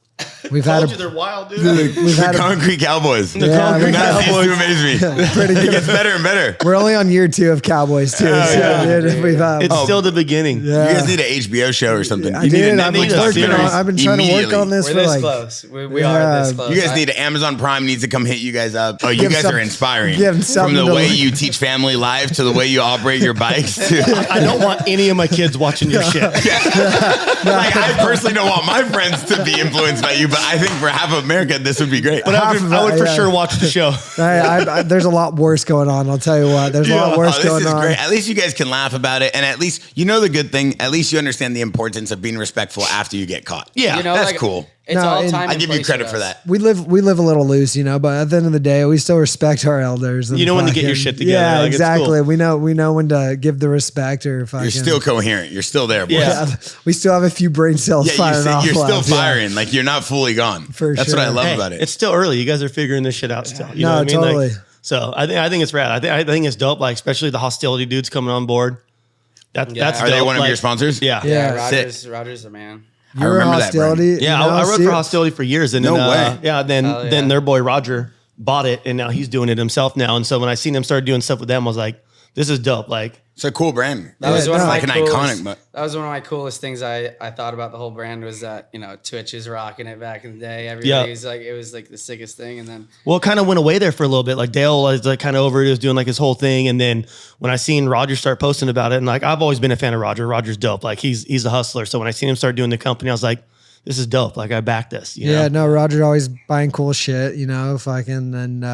We've had Told you a, they're wild, dude. we've The had a, Concrete Cowboys. The Yeah, Concrete we got- That Cowboys. seems to amaze me. pretty It good. gets better and better. We're only on year 2 of Cowboys too. Oh, so, yeah. dude, we've It's still the beginning. yeah. You guys need an HBO show or something. I You need a did. I've been Netflix working on. series I've been trying to work immediately. on this We're for this like. close. We Yeah. are this close. You guys need Amazon Prime needs to come hit you guys up. Oh, you Give guys some- are inspiring. give From something the to way look- you teach family life to the way you operate your bikes. To, I don't want any of my kids watching your shit. like, I personally don't want my friends to be influenced by you, but I think for half of America, this would be great. But Half of I would it, for yeah. sure watch the show. There's a lot worse going on. I'll tell you what. There's a lot Oh, worse this going is on. great. At least you guys can laugh about it, and at least you know the good thing. At least you understand the importance of being respectful after you get caught. Yeah. You know, that's like, cool. It's No, all and time. I and give you place credit with for us. that. We live a little loose, you know, but at the end of the day, we still respect our elders. And You know when to get your fucking- shit together, Yeah, like, it's exactly. cool. We know when to give the respect or fucking. You're still coherent. You're still there, boys. Yeah. Yeah, we still have a few brain cells Yeah, firing off. you're still left, yeah. firing. Like you're not fully gone. For That's what I sure. love Hey, about it. it's still early. You guys are figuring this shit out still. You No, know what I mean? totally. So I think it's rad. I think it's dope. Like especially the hostility dudes coming on board. That's Yeah. Are they dope. one of Like, your sponsors? Yeah. Yeah. Roger's the man. I You're remember that brand. hostility. Yeah, you know, I worked see for it? Hostility for years, and No then, way. Yeah, then Hell yeah. then their boy Roger bought it, and now he's doing it himself now. And so when I seen him start doing stuff with them, I was like, "This is dope!" Like, It's a cool brand. That was Yeah, one of no. my Like an coolest, iconic, but- That was one of my coolest things I thought about the whole brand was that, you know, Twitch is rocking it back in the day. Everybody was like, it was like the sickest thing. And then well, it kind of went away there for a little bit. Like Dale was like kind of over it, he was doing like his whole thing, and then when I seen Roger start posting about it, and like I've always been a fan of Roger. Roger's dope. Like he's a hustler. So when I seen him start doing the company, I was like, "This is dope." Like I back this. You Yeah, know? no, Roger always buying cool shit, you know, fucking, and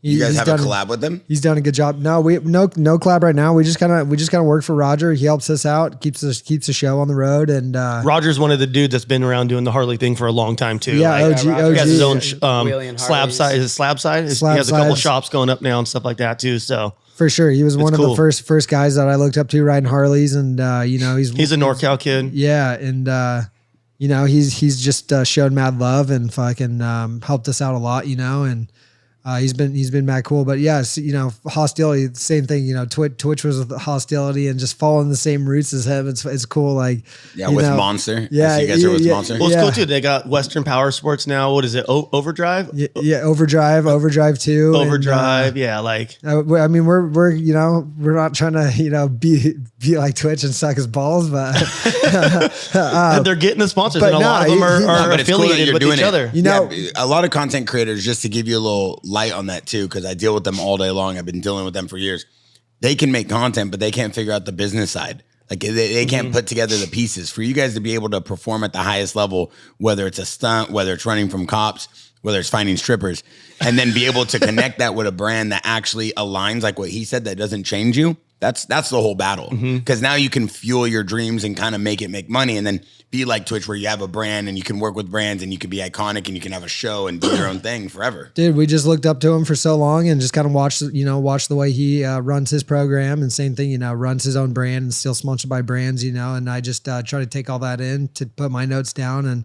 You guys he's have a done- collab with them? He's done a good job. No, no collab right now. We just kind of work for Roger. He helps us out, keeps the show on the road, and Roger's one of the dudes that's been around doing the Harley thing for a long time too. yeah, Like, OG, Roger he has his own Wheeling slab Harleys. side. Is it slab side? Slab he has a couple sides. shops going up now and stuff like that too. So for sure. He was one of cool. the first guys that I looked up to riding Harleys, and you know he's a NorCal kid. yeah, and you know he's just showed mad love and fucking helped us out a lot, you know, and He's been mad cool, but yes, hostility, same thing. Twitch was with hostility and just following the same routes as him. It's cool. Like with Monster. Yeah, you guys are with Monster. Well, it's cool too. They got Western Power Sports now. What is it? Overdrive. Yeah, Overdrive 2. Overdrive. Yeah, like. I mean, we're not trying to be like Twitch and suck his balls, but they're getting the sponsors, and a lot of them are affiliated with each other. A lot of content creators, just to give you a little light on that too, because I deal with them all day long. I've been dealing with them for years. They can make content, but they can't figure out the business side. Like they can't put together the pieces for you guys to be able to perform at the highest level, whether it's a stunt, whether it's running from cops, whether it's finding strippers, and then be able to connect that with a brand that actually aligns, like what he said, that doesn't change you. That's the whole battle. Because now you can fuel your dreams and kind of make money, and then be like Twitch, where you have a brand and you can work with brands and you can be iconic and you can have a show and do your own thing forever. Dude, we just looked up to him for so long and just kind of watched the way he runs his program, and same thing, runs his own brand and still sponsored by brands, and I just try to take all that in to put my notes down and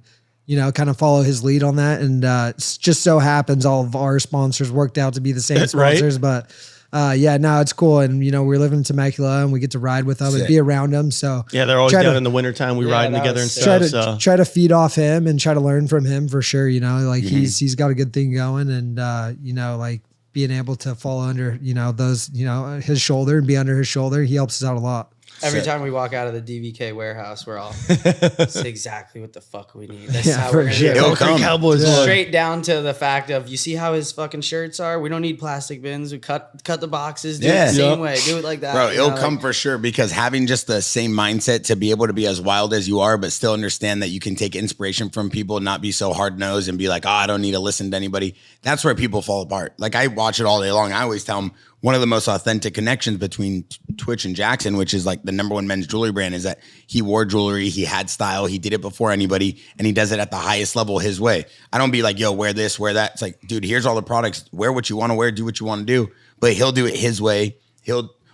kind of follow his lead on that. And it just so happens all of our sponsors worked out to be the same sponsors, right? But it's cool. And, we're living in Temecula and we get to ride with them and be around them. So yeah, they're always down in the wintertime. We riding together and stuff. Try to feed off him and try to learn from him for sure. He's got a good thing going, and, like being able to fall under, those, his shoulder and be under his shoulder. He helps us out a lot. Every time we walk out of the DVK warehouse, we're all, this is exactly what the fuck we need. That's how we're going to do Concrete Cowboys. Straight down to the fact of, you see how his fucking shirts are? We don't need plastic bins. We cut the boxes, do it the same way. Do it like that. Bro, it'll come for sure, because having just the same mindset to be able to be as wild as you are, but still understand that you can take inspiration from people, not be so hard-nosed and be like, I don't need to listen to anybody. That's where people fall apart. Like, I watch it all day long. I always tell them, one of the most authentic connections between Twitch and JAXXON, which is like the #1 men's jewelry brand, is that he wore jewelry, he had style, he did it before anybody, and he does it at the highest level his way. I don't be like, yo, wear this, wear that. It's like, dude, here's all the products. Wear what you want to wear, do what you want to do. But he'll do it his way.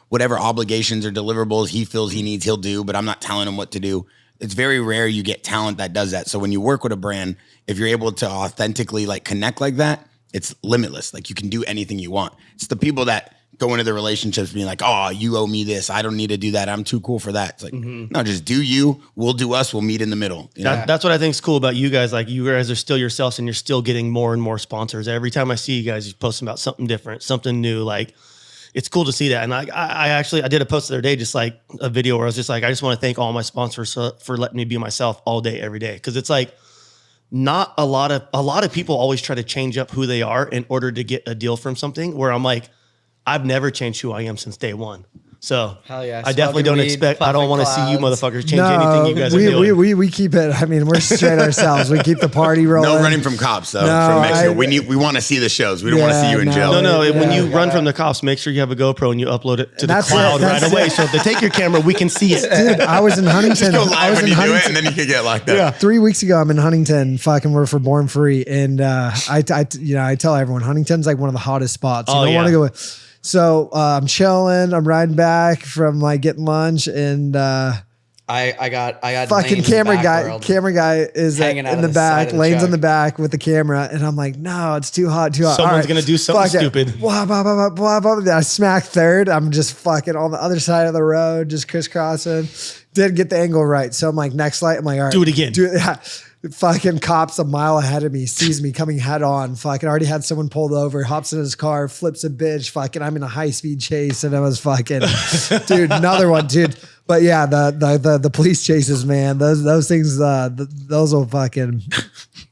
Whatever obligations or deliverables he feels he needs, he'll do, but I'm not telling him what to do. It's very rare you get talent that does that. So when you work with a brand, if you're able to authentically like connect like that, it's limitless. Like, you can do anything you want. It's the people that go into the relationships being like, oh, you owe me this. I don't need to do that. I'm too cool for that. It's like, no, just do you. We'll do us. We'll meet in the middle. That's what I think is cool about you guys. Like, you guys are still yourselves and you're still getting more and more sponsors. Every time I see you guys, you're posting about something different, something new. Like, it's cool to see that. And I did a post the other day, just like a video where I was just like, I just want to thank all my sponsors for letting me be myself all day, every day. Cause it's like, not a lot of people always try to change up who they are in order to get a deal from something, where I'm like, I've never changed who I am since day one. So hell yeah, I definitely don't expect, I don't want to see you motherfuckers change anything you guys are doing. We keep it. I mean, we're straight ourselves. We keep the party rolling. No running from cops though. From Mexico. We want to see the shows. We don't want to see you in jail. No. When you run from the cops, make sure you have a GoPro and you upload it to the cloud right away. So if they take your camera, we can see it. Dude, I was in Huntington. Just go live when you do it, and then you can get locked up. Yeah. 3 weeks ago, I'm in Huntington. Fucking work for Born Free, and I tell everyone Huntington's like one of the hottest spots. You don't want to go. So I'm chilling. I'm riding back from like getting lunch, and I got fucking camera guy is in the back. Lane's in the back with the camera, and I'm like, no, it's too hot. Someone's gonna do something stupid. Blah, blah, blah, blah, blah, blah. I smack third. I'm just fucking on the other side of the road, just crisscrossing. Didn't get the angle right, so I'm like, next light. I'm like, all right, do it again. Fucking cops a mile ahead of me, sees me coming head on. Fucking already had someone pulled over, hops in his car, flips a bitch. Fucking, I'm in a high speed chase, and I was fucking, dude, another one, dude. But yeah, the police chases, man. Those things, those will fucking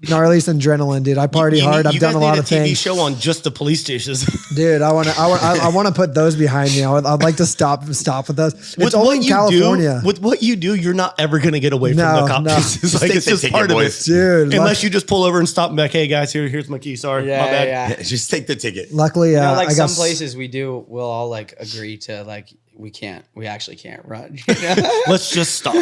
gnarly adrenaline, dude. I party hard. I've done a lot of things. TV show on just the police chases, dude. I want to put those behind me. I'd like to stop with those. It's only in California. With what you do, you're not ever gonna get away from the cop chases. Like, it's just part of it, dude. Unless you just pull over and stop and be like, hey guys, here's my key. Sorry, my bad. Yeah, just take the ticket. Luckily, like some places we'll all like agree to like, we actually can't run. Let's just stop.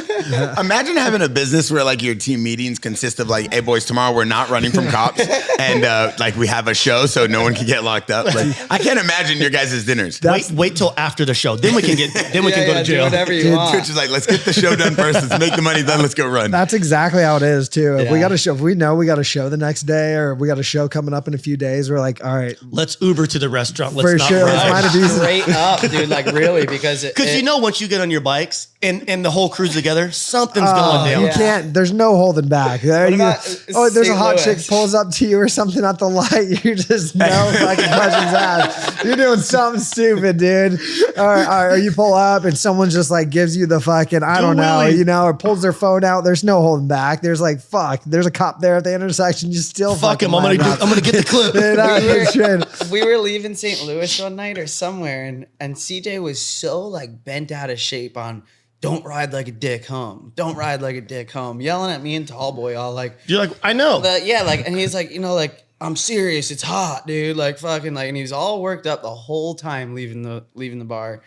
Imagine having a business where like your team meetings consist of like, hey boys, tomorrow we're not running from cops, and like we have a show so no one can get locked up. Like I can't imagine your guys' dinners. Wait till after the show. Then we can go to jail. Do whatever you want. Twitch is like, let's get the show done first. Let's make the money, then let's go run. That's exactly how it is too. If we Yeah. got a show, if we know we got a show the next day, or we got a show coming up in a few days, we're like, all right, Let's Uber to the restaurant. Let's For not sure, run. let's find a decent- Straight up, dude. Like really, because Because once you get on your bikes and the whole crew's together, something's going down. You Yeah. can't. There's no holding back. There's a St. hot chick Louis? pulls up to you or something at the light. You just no fucking questions asked. You're doing something stupid, dude. Or you pull up and someone just like gives you the fucking I don't know, wheelie. or pulls their phone out. There's no holding back. There's like fuck. There's a cop there at the intersection. You still Fuck him. I'm fucking gonna get the clip. we were leaving St. Louis one night or somewhere, and CJ was so like bent out of shape on don't ride like a dick home. Don't ride like a dick home. Yelling at me and Tallboy all like, You're like, I know. and he's like, like, I'm serious. It's hot, dude. Like fucking like, and he was all worked up the whole time leaving the bar.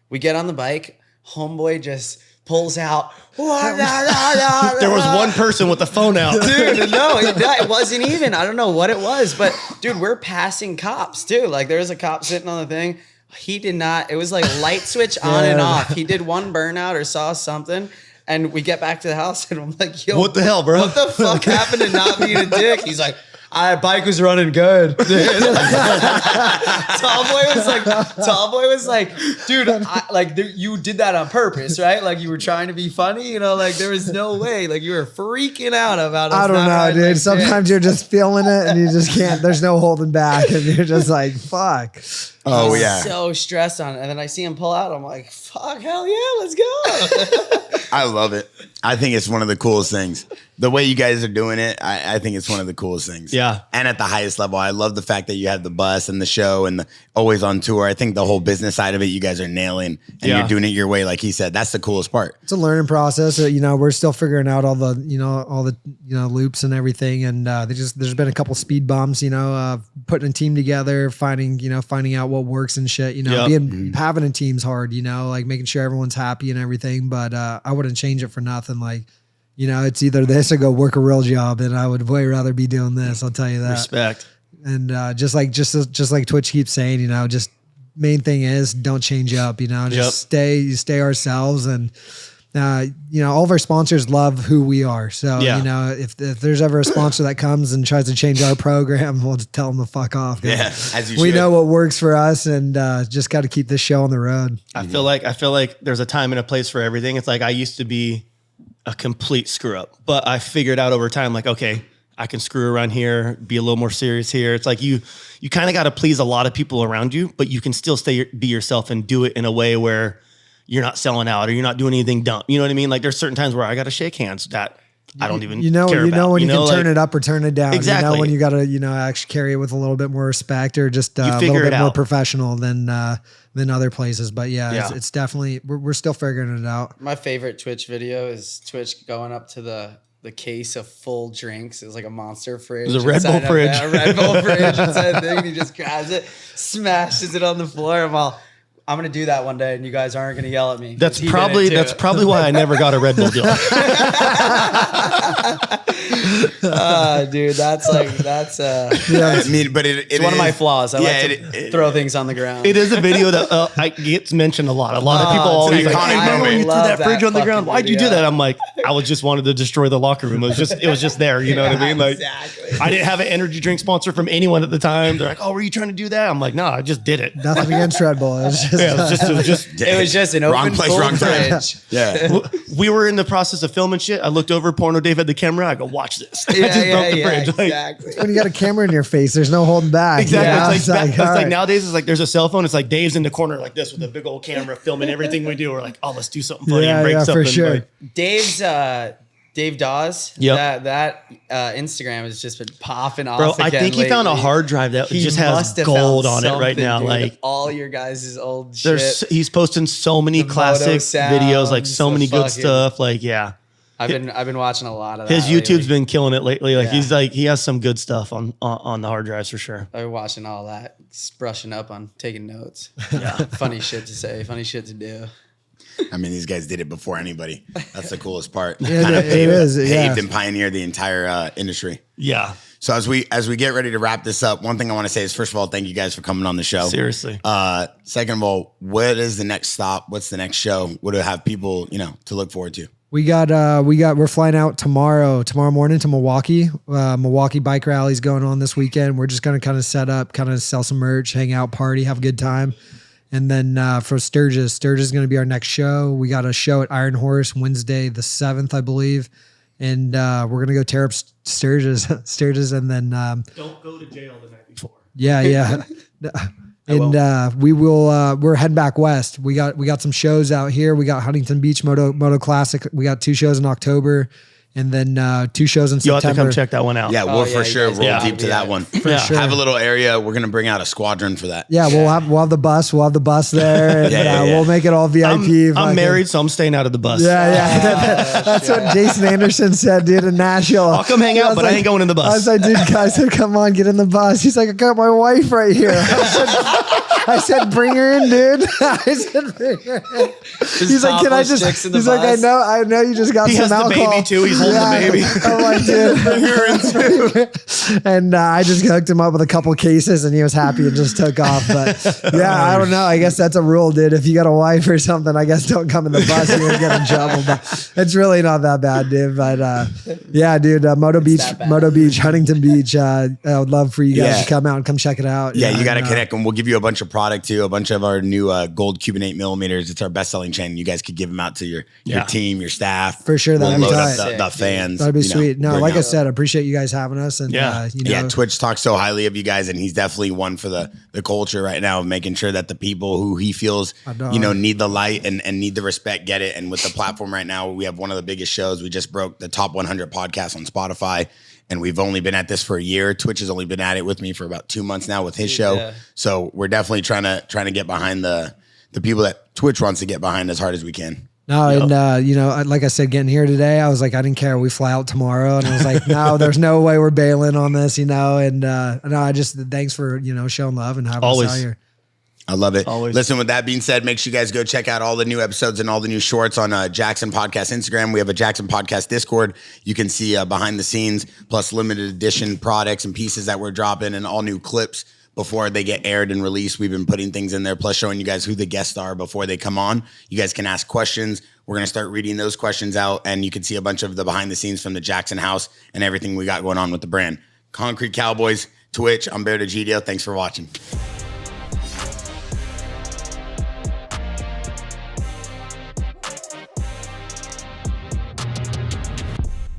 We get on the bike. Homeboy just pulls out. There was one person with the phone out. Dude, no, it wasn't even. I don't know what it was, but dude, we're passing cops too. Like there was a cop sitting on the thing. He did not. It was like light switch on and off. He did one burnout or saw something. And we get back to the house and I'm like, yo, What the hell, bro? What the fuck happened to not being a dick? He's like, bike was running good. Tallboy was like, dude, you did that on purpose, right? Like you were trying to be funny, like there was no way. Like you were freaking out about us. I don't know, dude. Sometimes you're just feeling it and you just can't. There's no holding back, and you're just like, fuck. Oh yeah. So stressed on it. And then I see him pull out. I'm like, fuck, hell yeah, let's go. I love it. I think it's one of the coolest things. The way you guys are doing it, I think it's one of the coolest things. Yeah. And at the highest level, I love the fact that you have the bus and the show and the always on tour. I think the whole business side of it, you guys are nailing, and you're doing it your way. Like he said, that's the coolest part. It's a learning process. We're still figuring out all the loops and everything. And there's been a couple speed bumps, putting a team together, finding out what works and shit, having a team's hard, like making sure everyone's happy and everything. But I wouldn't change it for nothing. Like, it's either this or go work a real job, and I would way rather be doing this. I'll tell you that. Respect. And just like Twitch keeps saying, just main thing is don't change up. Just stay ourselves, and all of our sponsors love who we are. So if there's ever a sponsor that comes and tries to change our program, we'll just tell them to fuck off. Yeah, as you we should. know what works for us, and just got to keep this show on the road. I feel like there's a time and a place for everything. It's like I used to be a complete screw up, but I figured out over time, like, okay, I can screw around here, be a little more serious here. It's like you kind of got to please a lot of people around you, but you can still be yourself and do it in a way where you're not selling out or you're not doing anything dumb. You know what I mean? Like there's certain times where I got to shake hands that I don't even care about. When you can turn it up or turn it down. Exactly. When you got to, actually carry it with a little bit more respect or just a little bit more professional than other places. But it's definitely, we're still figuring it out. My favorite Twitch video is Twitch going up to the case of full drinks. It was like a Monster fridge. It was a Red Bull fridge. A Red Bull fridge inside the thing. He just grabs it, smashes it on the floor. I'm going to do that one day, and you guys aren't going to yell at me. That's probably why I never got a Red Bull deal. Dude, it's one of my flaws. I like to throw things on the ground. It is a video that gets mentioned a lot. A lot of people always like, iconic I moment. you threw that fridge on the ground. Why'd you do video. that? I'm like, I was just wanted to destroy the locker room. It was just there. You know what I mean? Like, exactly. I didn't have an energy drink sponsor from anyone at the time. They're like, oh, were you trying to do that? I'm like, no, I just did it. Nothing against Red Bull. It was just an wrong open place, full wrong time. fridge. Yeah. We were in the process of filming shit. I looked over, Porno Dave had the camera. I go, watch this. I just broke the fridge. Like, Exactly. When you got a camera in your face, there's no holding back. exactly. It's like all right. nowadays, it's like there's a cell phone. It's like Dave's in the corner like this with a big old camera filming everything we do. We're like, oh, let's do something funny and break something. for sure. Like, Dave Dawes. Yep. That Instagram has just been popping off. bro, I again think he found a lately. hard drive that He just must has have gold found on it right something, now. dude. Like all your guys' old shit. he's posting so many The classic moto sounds, videos, like so the many good fucking- stuff. Like, yeah. I've been watching a lot of His that YouTube's lately. been killing it lately. Like Yeah. he has some good stuff on the hard drives for sure. I've been watching all that, just brushing up on taking notes. Yeah. Funny shit to say, funny shit to do. I mean, these guys did it before anybody. That's the coolest part. Yeah, Kind of it is, yeah. paved and pioneered the entire industry. Yeah. So as we get ready to wrap this up, one thing I want to say is, first of all, thank you guys for coming on the show. Seriously. Second of all, what is the next stop? What's the next show? What do I have people, to look forward to? We're flying out tomorrow morning to Milwaukee. Milwaukee bike rally's going on this weekend. We're just going to kind of set up, kind of sell some merch, hang out, party, have a good time. And then for Sturgis is going to be our next show. We got a show at Iron Horse Wednesday, the 7th, I believe. And we're going to go tear up Sturgis, and then Don't go to jail the night before. yeah. And we're heading back west. We got some shows out here. We got Huntington Beach Moto Classic. We got 2 shows in October, and then 2 shows in You'll September. have to come check that one out. Yeah, we'll for sure roll deep to that one. For sure. Have a little area. We're gonna bring out a squadron for that. Yeah, we'll have the bus. We'll have the bus there, and Yeah. we'll make it all VIP. I'm fucking- married, so I'm staying out of the bus. Yeah. That's what Jason Anderson said, dude, in Nashville. I'll come hang out, was but I ain't going in the bus. I was like, dude, I said, come on, get in the bus. He's like, I got my wife right here. I said, bring her in, dude. I said, bring her in. He's like, can I just? He's like, I know you just got He some has the alcohol. baby too. He's holding the baby. I'm like, dude, bring her in too. And I just hooked him up with a couple cases, and he was happy and just took off. But yeah, I don't know. I guess that's a rule, dude. If you got a wife or something, I guess don't come in the bus. You're gonna get in trouble. But it's really not that bad, dude. But yeah, dude, Moto Beach, Huntington Beach. I would love for you guys to come out and come check it out. Yeah, you got to connect, and we'll give you a bunch of product too, a bunch of our new gold Cuban 8mm. It's our best-selling chain. You guys could give them out to your team, your staff. For sure, that'd we'll be load tight. up the fans. That'd be sweet. No, like I out. said, I appreciate you guys having us. And Yeah. Twitch talks so highly of you guys, and he's definitely one for the culture right now of making sure that the people who he feels, need the light and need the respect get it. And with the platform right now, we have one of the biggest shows. We just broke the top 100 podcasts on Spotify, and we've only been at this for a year. Twitch has only been at it with me for about 2 months now with his show. Yeah. So we're definitely trying to get behind the people that Twitch wants to get behind as hard as we can. No, and like I said, getting here today, I was like, I didn't care. We fly out tomorrow, and I was like, no, there's no way we're bailing on this, And no, I just thanks for showing love and having us out here. I love it. Always. Listen, with that being said, make sure you guys go check out all the new episodes and all the new shorts on JAXXON Podcast Instagram. We have a JAXXON Podcast Discord. You can see behind the scenes, plus limited edition products and pieces that we're dropping, and all new clips before they get aired and released. We've been putting things in there, plus showing you guys who the guests are before they come on. You guys can ask questions. We're going to start reading those questions out, and you can see a bunch of the behind the scenes from the JAXXON house and everything we got going on with the brand. Concrete Cowboys, Twitch, I'm Bear DeGidio. Thanks for watching.